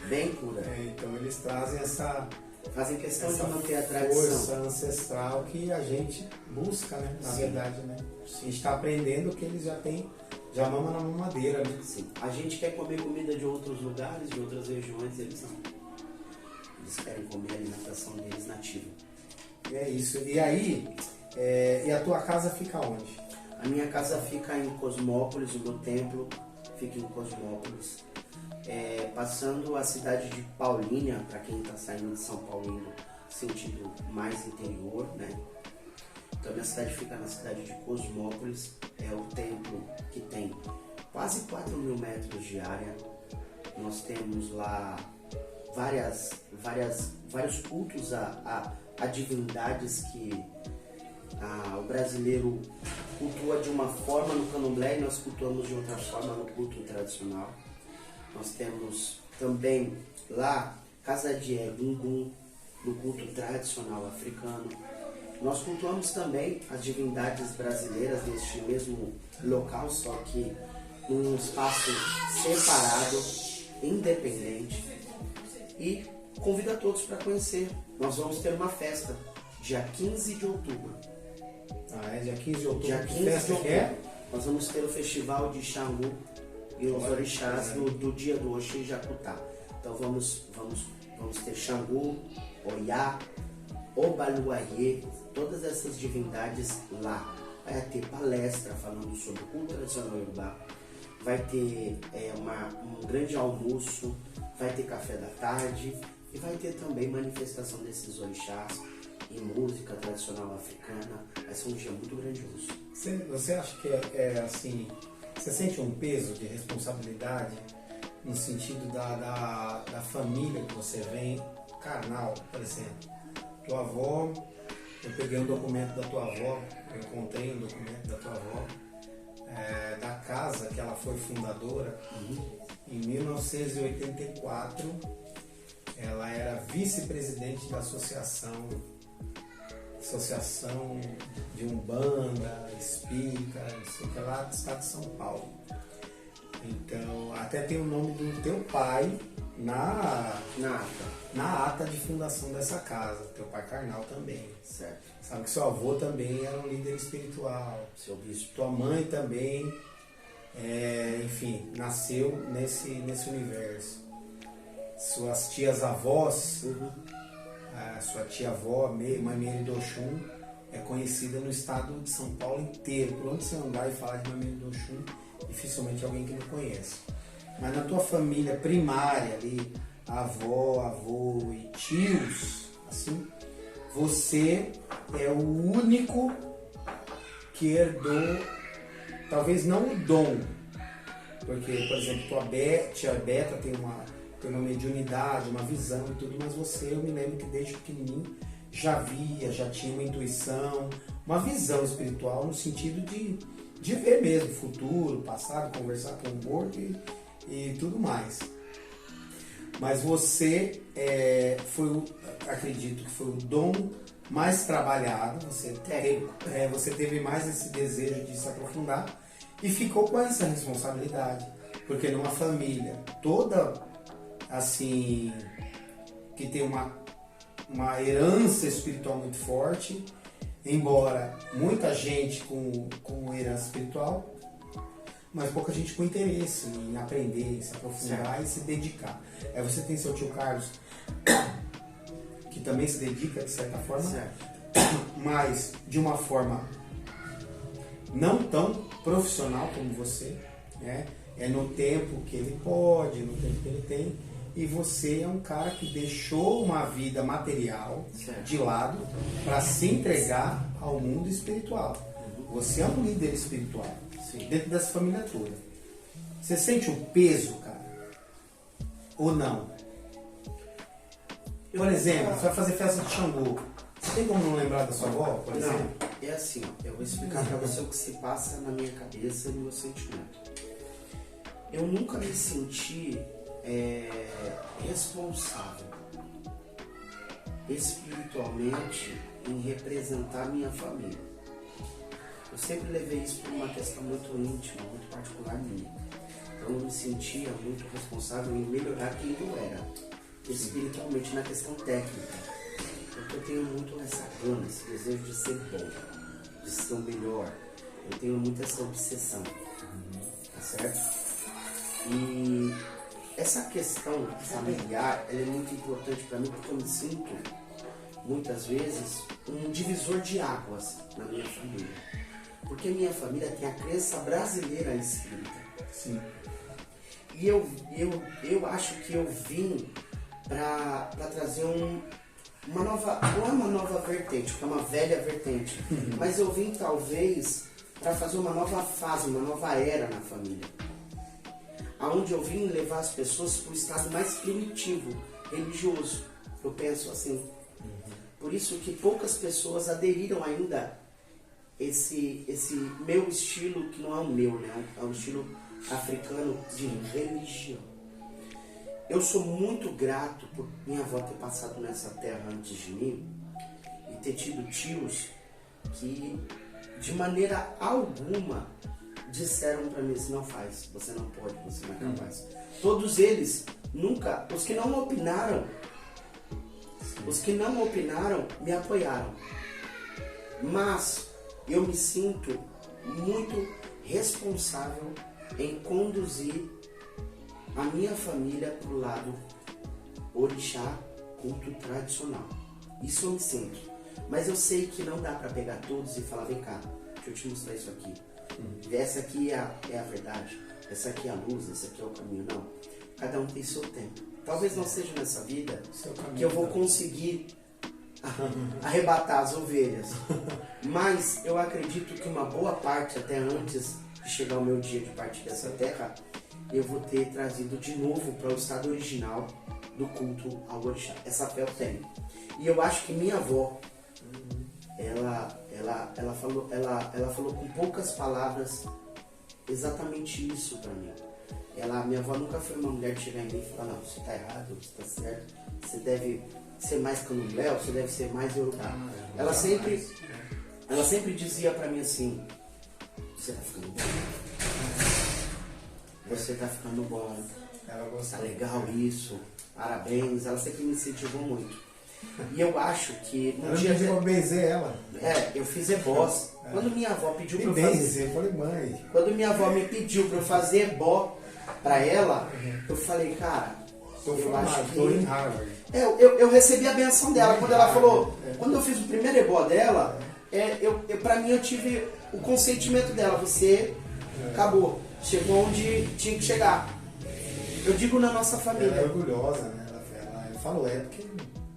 bem pura. Então eles trazem essa Fazem questão de manter a tradição. Força ancestral que a gente busca, né? Na verdade, né? A gente está aprendendo que eles já mamam na mamadeira, né? Sim. A gente quer comer comida de outros lugares, de outras regiões, eles não. Eles querem comer a alimentação deles nativa. É isso. E aí, e a tua casa fica onde? A minha casa fica em Cosmópolis, o meu templo fica em Cosmópolis. Passando a cidade de Paulínia, para quem está saindo de São Paulo indo sentido mais interior, né? Então minha cidade fica na cidade de Cosmópolis, é o templo que tem quase 4.000 metros de área. Nós temos lá vários cultos a divindades que o brasileiro cultua de uma forma no candomblé e nós cultuamos de outra forma no culto tradicional. Nós temos também lá Casa de Egungun, no culto tradicional africano. Nós cultuamos também as divindades brasileiras neste mesmo local, só que num espaço separado, independente. E convido a todos para conhecer. Nós vamos ter uma festa dia 15 de outubro. Dia 15 de outubro. Dia 15 de outubro. Nós vamos ter o festival de Xangu e os orixás do dia do Oxê em Jacutá. Então vamos ter Xangu, Oiá, Obaluayê, todas essas divindades lá. Vai ter palestra falando sobre cultura tradicional iorubá, vai ter um grande almoço, vai ter café da tarde e vai ter também manifestação desses orixás em música tradicional africana. Vai ser um dia muito grandioso. Você acha que é assim, você sente um peso de responsabilidade no sentido da família que você vem, carnal, por exemplo? Tua avó, eu peguei um documento da tua avó, eu encontrei um documento da tua avó, da casa que ela foi fundadora, em 1984, ela era vice-presidente da associação de Umbanda, Espírita, não sei o que lá do estado de São Paulo. Então, até tem o nome do teu pai na ata de fundação dessa casa, teu pai carnal também. Certo. Sabe que seu avô também era um líder espiritual, Seu bispo. tua mãe também, enfim, nasceu nesse universo. Suas tias-avós, a sua tia-avó, Mãe Meire do Oxum, é conhecida no estado de São Paulo inteiro. Por onde você andar e falar de Mãe Meire do Oxum, dificilmente alguém que não conhece. Mas na tua família primária ali, avó, avô e tios, assim, você é o único que herdou, talvez não o dom, porque, por exemplo, tia Beta tem uma mediunidade, uma visão e tudo, mas você, eu me lembro que desde pequenininho já tinha uma intuição, uma visão espiritual no sentido de ver mesmo futuro, passado, conversar com o morto e tudo mais. Mas você acredito que foi o dom mais trabalhado, você teve mais esse desejo de se aprofundar e ficou com essa responsabilidade, porque numa família toda assim, que tem uma herança espiritual muito forte, embora muita gente com herança espiritual, mas pouca gente com interesse em aprender, em se aprofundar e se dedicar. Aí você tem seu tio Carlos, que também se dedica de certa forma, mas de uma forma não tão profissional como você, né? É no tempo que ele pode, no tempo que ele tem, e você é um cara que deixou uma vida material de lado para se entregar ao mundo espiritual. Você é um líder espiritual, dentro dessa família toda. Você sente o peso, cara? Ou não? Por exemplo, você vai fazer festa de Xangô. Você tem como não lembrar da sua avó, por exemplo? Não, é assim, ó, eu vou explicar pra você o que se passa na minha cabeça e no meu sentimento. Eu nunca me senti responsável espiritualmente em representar minha família. Eu sempre levei isso por uma questão muito íntima, muito particular minha. Então eu me sentia muito responsável em melhorar quem eu era, espiritualmente na questão técnica. Porque eu tenho muito essa gana, esse desejo de ser bom, de ser o melhor. Eu tenho muito essa obsessão, tá certo? E essa questão familiar, ela é muito importante para mim porque eu me sinto, muitas vezes, um divisor de águas na minha família. Porque minha família tem a crença brasileira espírita. Sim. E eu acho que eu vim para trazer uma nova, não é uma nova vertente, porque é uma velha vertente, mas eu vim talvez para fazer uma nova fase, uma nova era na família. Onde eu vim levar as pessoas para o estado mais primitivo, religioso. Eu penso assim. Por isso que poucas pessoas aderiram ainda esse meu estilo, que não é o meu, né? É um estilo africano de religião. Eu sou muito grato por minha avó ter passado nessa terra antes de mim e ter tido tios que, de maneira alguma, disseram para mim, você não faz, você não pode, você não é capaz. Todos eles, nunca, os que não opinaram, me apoiaram. Mas eu me sinto muito responsável em conduzir a minha família para o lado orixá, culto tradicional. Isso eu me sinto. Mas eu sei que não dá para pegar todos e falar, vem cá, deixa eu te mostrar isso aqui. Essa aqui é a verdade, essa aqui é a luz, esse aqui é o caminho. Não, cada um tem seu tempo. Talvez não seja nessa vida que eu vou conseguir arrebatar as ovelhas, mas eu acredito que uma boa parte, até antes de chegar o meu dia de partir dessa terra, eu vou ter trazido de novo para o estado original do culto ao orixá. Essa fé eu tenho. E eu acho que minha avó, ela falou com poucas palavras exatamente isso para mim. Minha avó nunca foi uma mulher de chegar em mim e falar, não, você tá errado, você tá certo, você deve ser mais candomblé, você deve ser mais Yorubá. Ela sempre dizia pra mim assim, você tá ficando bom. Você tá ficando bom. Tá legal isso. Parabéns. Ela sempre me incentivou muito. E eu acho que no dia de eu benzer ela. Eu fiz ebós. Quando minha avó pediu pra eu fazer. Eu falei, mãe. Quando minha avó me pediu pra eu fazer ebó pra ela, eu falei, cara, eu acho que. Tô em Harvard. Eu recebi a benção dela. Quando ela falou, quando eu fiz o primeiro ebó dela, pra mim eu tive o consentimento dela. Você acabou. Chegou onde tinha que chegar. Eu digo na nossa família. Ela é orgulhosa, né? Ela falou, porque...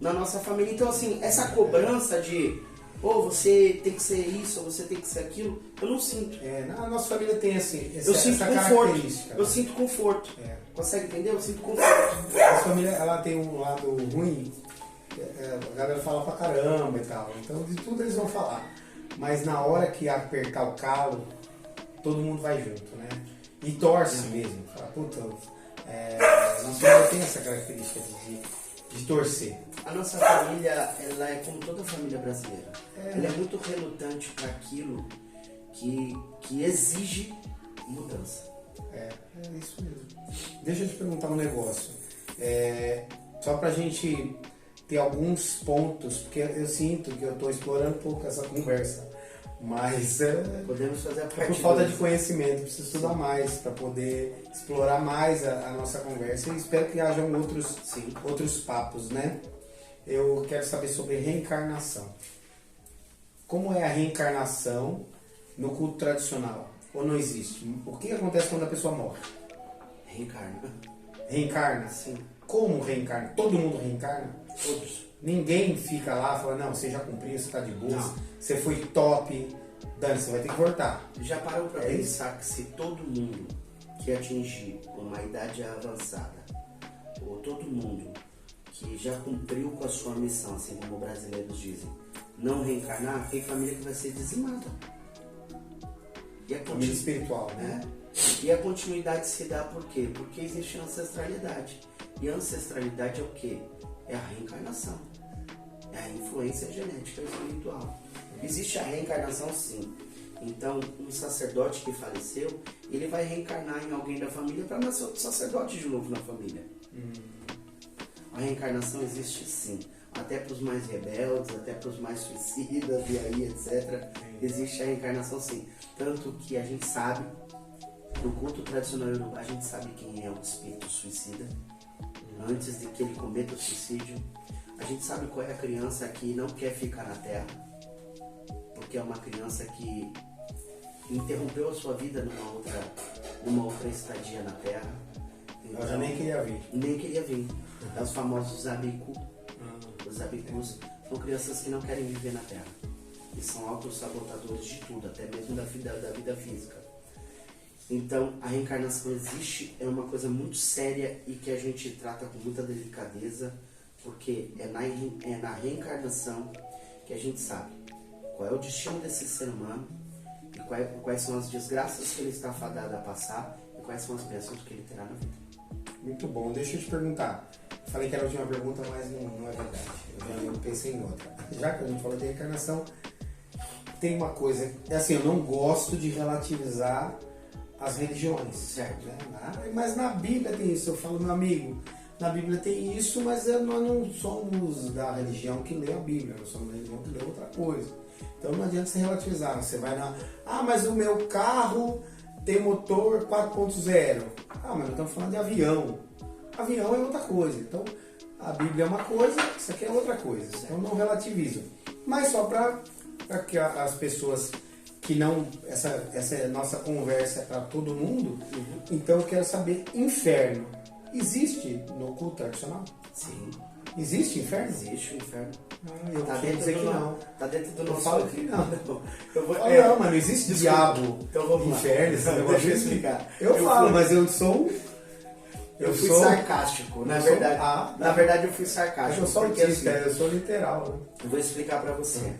Na nossa família. Então, assim, essa cobrança de você tem que ser isso, ou você tem que ser aquilo, eu não sinto. Na nossa família tem assim, eu sinto essa conforto. característica. Eu sinto conforto. Consegue entender? Eu sinto conforto. A família, ela tem um lado ruim, a galera fala pra caramba e tal. Então, de tudo eles vão falar. Mas na hora que apertar o calo, todo mundo vai junto, né? E torce mesmo. Fala, puta, nossa família tem essa característica de torcer. A nossa família, ela é como toda família brasileira. Ela é muito relutante para aquilo que exige mudança. É isso mesmo. Deixa eu te perguntar um negócio. Só pra gente ter alguns pontos, porque eu sinto que eu estou explorando um pouco essa conversa. Mas podemos fazer a parte por falta de conhecimento, preciso estudar mais para poder explorar mais a nossa conversa e espero que hajam outros papos, né? Eu quero saber sobre reencarnação. Como é a reencarnação no culto tradicional? Ou não existe? O que acontece quando a pessoa morre? Reencarna. Reencarna? Sim. Como reencarna? Todo mundo reencarna? Todos. Ninguém fica lá e fala, não, você já cumpriu, você tá de boa, Não. você foi top, Dani, você vai ter que voltar. Já parou pra pensar que se todo mundo que atingir uma idade avançada, ou todo mundo que já cumpriu com a sua missão, assim como brasileiros dizem, não reencarnar, tem família que vai ser dizimada. E a Família espiritual, né? E a continuidade se dá por quê? Porque existe ancestralidade. E a ancestralidade é o quê? É a reencarnação. É a influência genética espiritual. Existe a reencarnação, sim. Então, um sacerdote que faleceu, ele vai reencarnar em alguém da família para nascer outro sacerdote de novo na família. A reencarnação existe, sim. Até para os mais rebeldes, até para os mais suicidas e aí, etc. Existe a reencarnação, sim. Tanto que a gente sabe, no culto tradicional Yorubá, a gente sabe quem é o espírito suicida. Antes de que ele cometa o suicídio, a gente sabe qual é a criança que não quer ficar na Terra, porque é uma criança que interrompeu a sua vida numa outra estadia na Terra. Então, ela já nem queria vir. Nem queria vir. É os famosos abiku. Os abikus são crianças que não querem viver na Terra e são autossabotadores de tudo, até mesmo da vida física. Então, a reencarnação existe, é uma coisa muito séria e que a gente trata com muita delicadeza, porque é na reencarnação que a gente sabe qual é o destino desse ser humano e quais são as desgraças que ele está fadado a passar e quais são as bênçãos que ele terá na vida. Muito bom. Deixa eu te perguntar. Eu falei que era a última pergunta, mas não é verdade. Eu pensei em outra. Já que a gente falou de reencarnação, tem uma coisa... assim, eu não gosto de relativizar as religiões. Certo. Né? Mas na Bíblia tem isso. Eu falo, meu amigo, na Bíblia tem isso, mas nós não somos da religião que lê a Bíblia. Nós somos da religião que lê outra coisa. Então não adianta você relativizar. Você vai na... mas o meu carro tem motor 4.0. Mas nós estamos falando de avião. Avião é outra coisa. Então, a Bíblia é uma coisa, isso aqui é outra coisa. Então, não relativizo. Mas só para que as pessoas que não... Essa nossa conversa é para todo mundo. Então, eu quero saber, inferno. Existe no culto tradicional? Sim. Existe inferno? Existe o inferno. Eu tá dentro dizer que não. Tá dentro do Eu nosso... falo que não. Não, mas não existe diabo, então vamos lá. inferno, esse negócio. Deixa eu explicar. Eu falo, mas eu sou... Eu fui sarcástico, na verdade. Na verdade, eu fui sarcástico. Eu sou porque, autista, assim, eu sou literal. Né? Eu vou explicar pra você.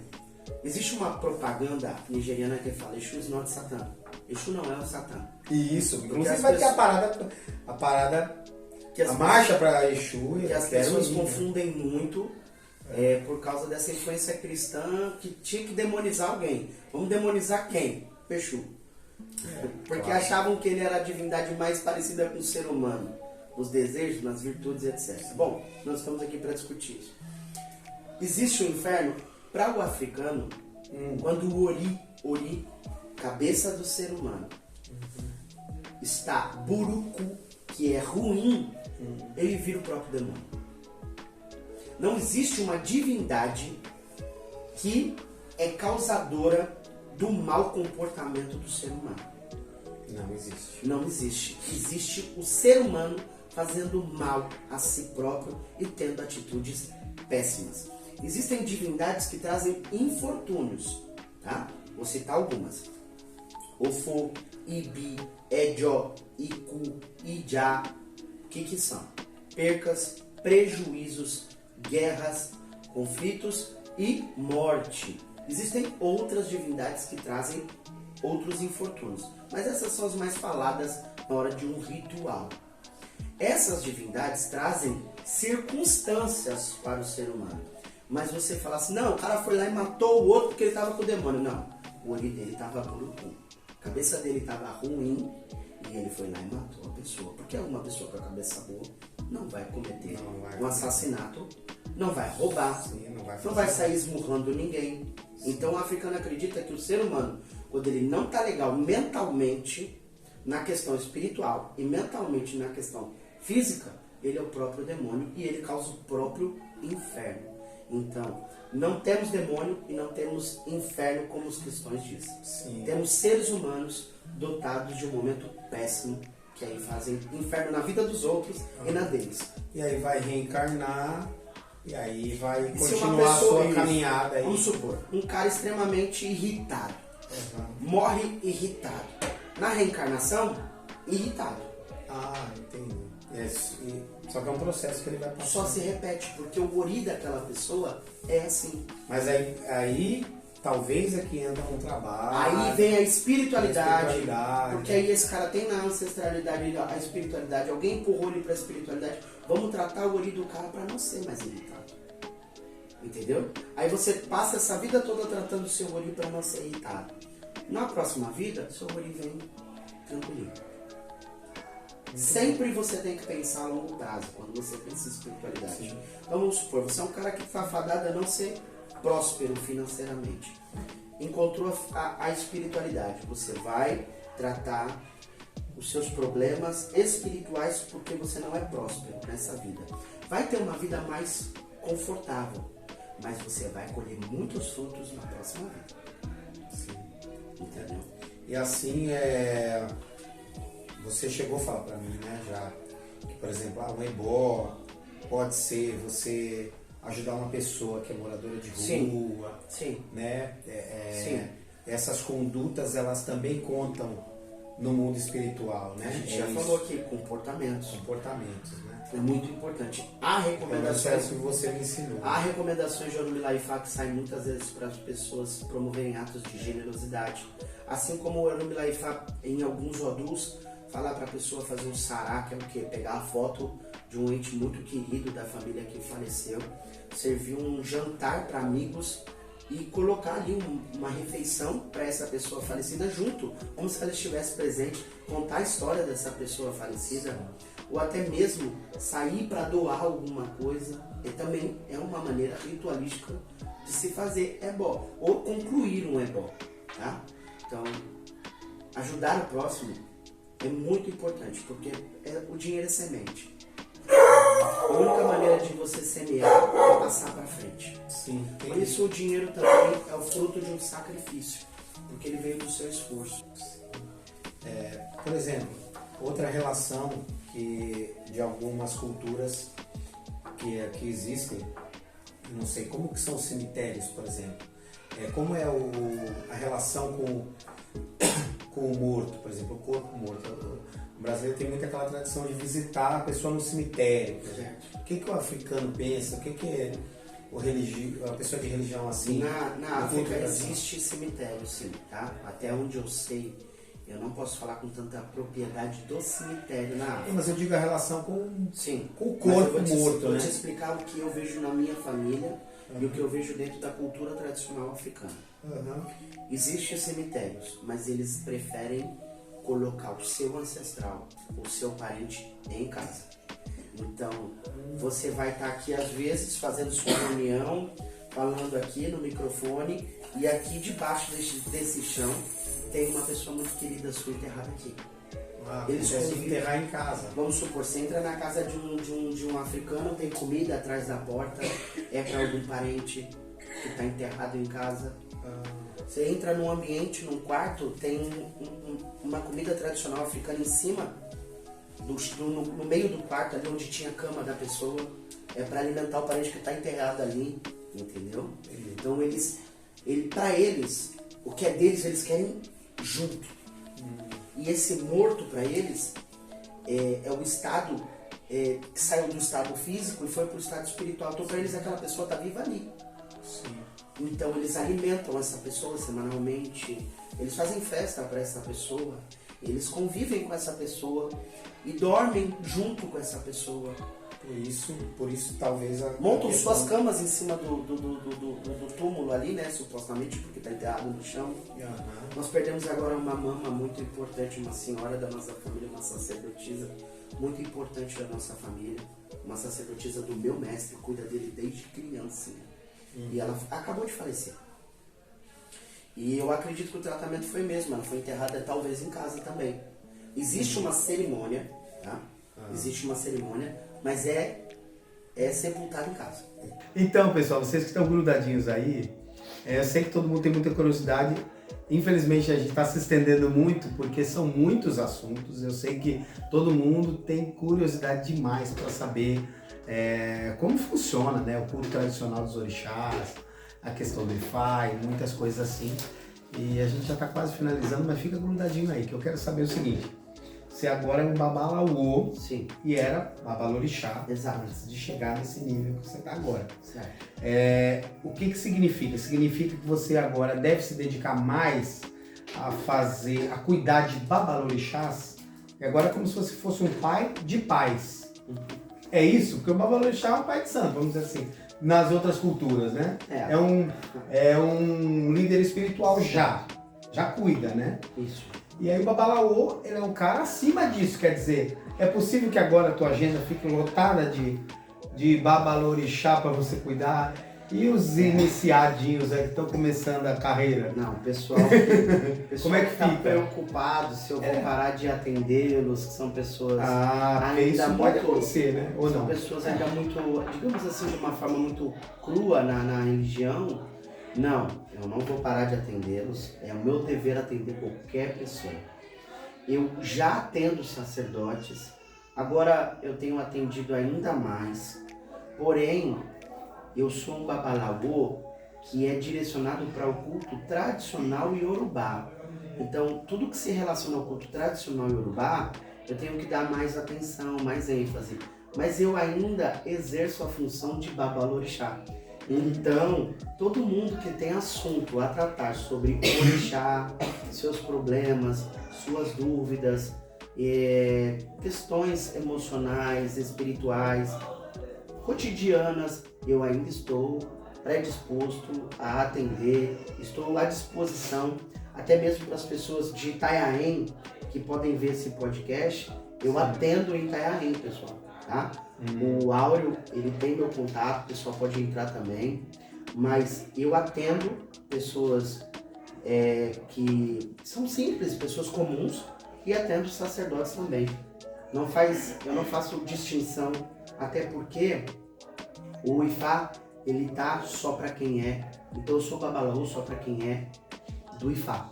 Existe uma propaganda nigeriana que fala Exu is not Satan. Exu não é o Satan. Isso, inclusive as vai ter pessoas- a parada, Que as a marcha para Exu. Que as eu quero pessoas ir, né? confundem muito por causa dessa influência cristã que tinha que demonizar alguém. Vamos demonizar quem? Exu. Porque claro. achavam que ele era a divindade mais parecida com o ser humano, nos desejos, nas virtudes, etc. Bom, nós estamos aqui para discutir isso. Existe o inferno para o africano quando o Ori, cabeça do ser humano, está buruku, que é ruim, ele vira o próprio demônio. Não existe uma divindade que é causadora do mau comportamento do ser humano. Não existe. Não existe. Existe o ser humano fazendo mal a si próprio e tendo atitudes péssimas. Existem divindades que trazem infortúnios, tá? Vou citar algumas. Ofo, Ibi, Ejo, Iku, Ija. O que são? Percas, prejuízos, guerras, conflitos e morte. Existem outras divindades que trazem outros infortúnios, mas essas são as mais faladas na hora de um ritual. Essas divindades trazem circunstâncias para o ser humano. Mas você fala assim, não, o cara foi lá e matou o outro porque ele estava com o demônio. Não, o olho dele estava burucu. A cabeça dele estava ruim e ele foi lá e matou a pessoa. Porque uma pessoa com a cabeça boa não vai cometer um assassinato, não vai roubar, Sim, não vai sair esmurrando ninguém. Então o africano acredita que o ser humano, quando ele não está legal mentalmente, na questão espiritual e mentalmente na questão física, ele é o próprio demônio e ele causa o próprio inferno. Então, não temos demônio e não temos inferno como os cristãos dizem. Sim. Temos seres humanos dotados de um momento péssimo, que aí fazem inferno na vida dos outros e na deles. E aí vai reencarnar e aí vai E se uma continuar a pessoa- sua caminhada aí. Vamos supor, um cara extremamente irritado, morre irritado. Na reencarnação, irritado. Ah, entendi. Só que é um processo que ele vai passar. Só se repete, porque o ori daquela pessoa é assim. Mas aí talvez é que entra um trabalho. Aí vem a espiritualidade, A espiritualidade. porque aí esse cara tem na ancestralidade a espiritualidade, alguém empurrou ele para a espiritualidade. Vamos tratar o ori do cara para não ser mais irritado. Entendeu? Aí você passa essa vida toda tratando o seu ori para não ser irritado. Na próxima vida, seu ori vem tranquilinho. Sempre você tem que pensar a longo prazo, quando você pensa em espiritualidade. Sim. Então vamos supor, você é um cara que está fadado a não ser próspero financeiramente. Encontrou a espiritualidade. Você vai tratar os seus problemas espirituais porque você não é próspero nessa vida. Vai ter uma vida mais confortável, mas você vai colher muitos frutos na próxima vida. Sim. Entendeu? E assim, você chegou a falar pra mim, né, já, que, por exemplo, um ebó pode ser você ajudar uma pessoa que é moradora de Sim. rua, Sim. né? Sim. Essas condutas, elas também contam no mundo espiritual, né? A gente É já isso. falou aqui, comportamentos. Comportamentos, né? É muito importante. Há É o recomendações. processo que você me ensinou. Há recomendações de Orumilá Ifá que saem muitas vezes para as pessoas promoverem atos de generosidade. Assim como o Orumilá Ifá, em alguns odus, fala para a pessoa fazer um sará, que é o quê? Pegar a foto de um ente muito querido da família que faleceu, servir um jantar para amigos e colocar ali uma refeição para essa pessoa falecida junto, como se ela estivesse presente, contar a história dessa pessoa falecida, ou até mesmo sair para doar alguma coisa, e também é uma maneira ritualística de se fazer ebó, ou concluir um ebó, tá? Então, ajudar o próximo é muito importante, porque o dinheiro é semente. A única maneira de você semear é passar para frente. Sim. Por isso o dinheiro também é o fruto de um sacrifício, porque ele veio do seu esforço. Por exemplo, outra relação que de algumas culturas que existem, eu não sei como que são os cemitérios, por exemplo. Como é a relação com o morto, por exemplo, o corpo morto. O brasileiro tem muito aquela tradição de visitar a pessoa no cemitério, por exemplo. O que o africano pensa? a pessoa de religião assim? Na no culto África tradicional? existe cemitério, sim, tá? Até onde eu sei, eu não posso falar com tanta propriedade do cemitério na África. Mas eu digo a relação com, Sim. com o Mas eu corpo morto, vou né? te explicar o que eu vejo na minha família e o que eu vejo dentro da cultura tradicional africana. Uhum. Existem cemitérios, mas eles preferem colocar o seu ancestral, o seu parente em casa. Então, você vai estar aqui às vezes fazendo sua reunião, falando aqui no microfone, e aqui debaixo desse chão tem uma pessoa muito querida sua enterrada aqui. Eles podem enterrar em casa. Vamos supor, você entra na casa de um africano, tem comida atrás da porta, é para algum parente que está enterrado em casa. Você entra num ambiente, num quarto, tem uma comida tradicional africana em cima, no meio do quarto, ali onde tinha a cama da pessoa, é para alimentar o parente que está enterrado ali, entendeu? Então para eles, o que é deles, eles querem junto. E esse morto para eles é o estado que saiu do estado físico e foi para o estado espiritual. Então para eles aquela pessoa está viva ali. Sim. Então eles alimentam essa pessoa semanalmente, eles fazem festa para essa pessoa, eles convivem com essa pessoa e dormem junto com essa pessoa. Por isso talvez Montam suas camas em cima do túmulo ali, né? Supostamente, porque está enterrado no chão. Uhum. Nós perdemos agora uma mama muito importante, uma senhora da nossa família, uma sacerdotisa muito importante da nossa família, uma sacerdotisa do meu mestre, cuida dele desde criancinha. E ela acabou de falecer. E eu acredito que o tratamento foi mesmo, ela foi enterrada talvez em casa também. Existe uma cerimônia, tá? Existe uma cerimônia, mas é sepultado em casa. Então, pessoal, vocês que estão grudadinhos aí, eu sei que todo mundo tem muita curiosidade. Infelizmente a gente está se estendendo muito porque são muitos assuntos. Eu sei que todo mundo tem curiosidade demais para saber como funciona, né, o culto tradicional dos orixás, a questão do Ifá e muitas coisas assim. E a gente já está quase finalizando, mas fica grudadinho aí, que eu quero saber o seguinte. Você agora é um Babalaô. Sim. E era Babalorixá. Exato. Antes de chegar nesse nível que você está agora. Certo. O que significa? Significa que você agora deve se dedicar mais a cuidar de Babalorixás. E agora é como se você fosse um pai de pais. É isso? Porque o Babalorixá é um pai de santo, vamos dizer assim. Nas outras culturas, né? É um líder espiritual já cuida, né? Isso. E aí o Babalaô, ele é um cara acima disso, quer dizer, é possível que agora a tua agenda fique lotada de Babalorixá para você cuidar? E os iniciadinhos aí que estão começando a carreira? Não, o pessoal Como é que tá fica? preocupado se eu vou parar de atendê-los, que são pessoas Isso pode acontecer, né? Ou são não? pessoas ainda muito, digamos assim, de uma forma muito crua na religião. Não, eu não vou parar de atendê-los, é o meu dever atender qualquer pessoa. Eu já atendo sacerdotes, agora eu tenho atendido ainda mais, porém, eu sou um Babalaô que é direcionado para o culto tradicional iorubá. Então, tudo que se relaciona ao culto tradicional iorubá, eu tenho que dar mais atenção, mais ênfase. Mas eu ainda exerço a função de Babalorixá. Então, todo mundo que tem assunto a tratar sobre orixá, seus problemas, suas dúvidas, questões emocionais, espirituais, cotidianas, eu ainda estou predisposto a atender, estou à disposição, até mesmo para as pessoas de Itanhaém que podem ver esse podcast, eu atendo em Itanhaém, pessoal, tá? O Áureo, ele tem meu contato, o pessoal pode entrar também, mas eu atendo pessoas que são simples, pessoas comuns, e atendo sacerdotes também. Eu não faço distinção, até porque o Ifá, ele tá só para quem é. Então eu sou Babalaô só para quem é do Ifá.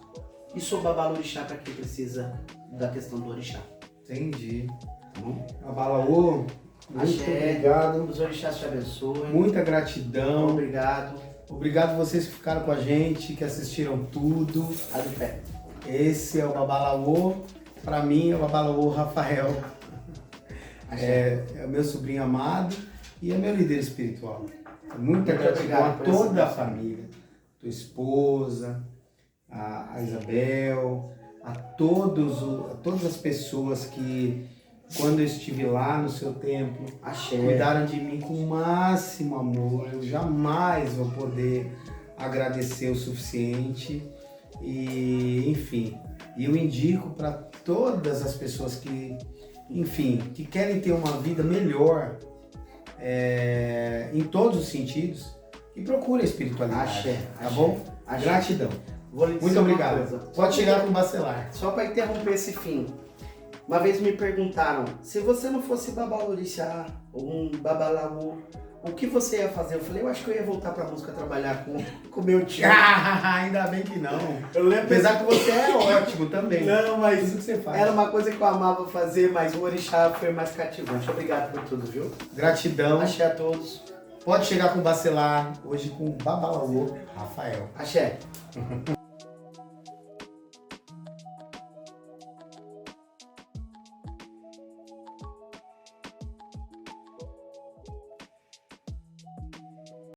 E sou Babalorixá para quem precisa da questão do orixá. Entendi. Tá bom? Babalaô, muito obrigado. Os orixás te abençoem. Muita gratidão. Obrigado. Obrigado vocês que ficaram com a gente, que assistiram tudo. Tá de pé. Esse é o Babalaô. Para mim é o Babalaô Rafael. É o meu sobrinho amado e é meu líder espiritual. Muita Muito gratidão obrigado a por toda a essa família, tua esposa, a Isabel, a todas as pessoas que, quando eu estive lá no seu templo, Axé. cuidaram de mim com o máximo amor. Eu jamais vou poder agradecer o suficiente. E, enfim, eu indico para todas as pessoas que, enfim, que querem ter uma vida melhor, em todos os sentidos, que procure a espiritualidade. Axé, Tá axé, bom? axé. Gratidão. Vou lhe dizer Muito uma obrigado. coisa. Pode chegar com o bacelar. Só para interromper esse fim. Uma vez me perguntaram, se você não fosse babalorixá ou um babalaú, o que você ia fazer? Eu falei, eu acho que eu ia voltar pra música trabalhar com meu tio. Ainda bem que não. Eu lembro. Apesar que você é ótimo também. Não, mas Tudo que você faz. era uma coisa que eu amava fazer, mas o orixá foi mais cativante. Obrigado por tudo, viu? Gratidão. Axé a todos. Pode chegar com o bacelar, hoje com o babalaô, Rafael. Axé.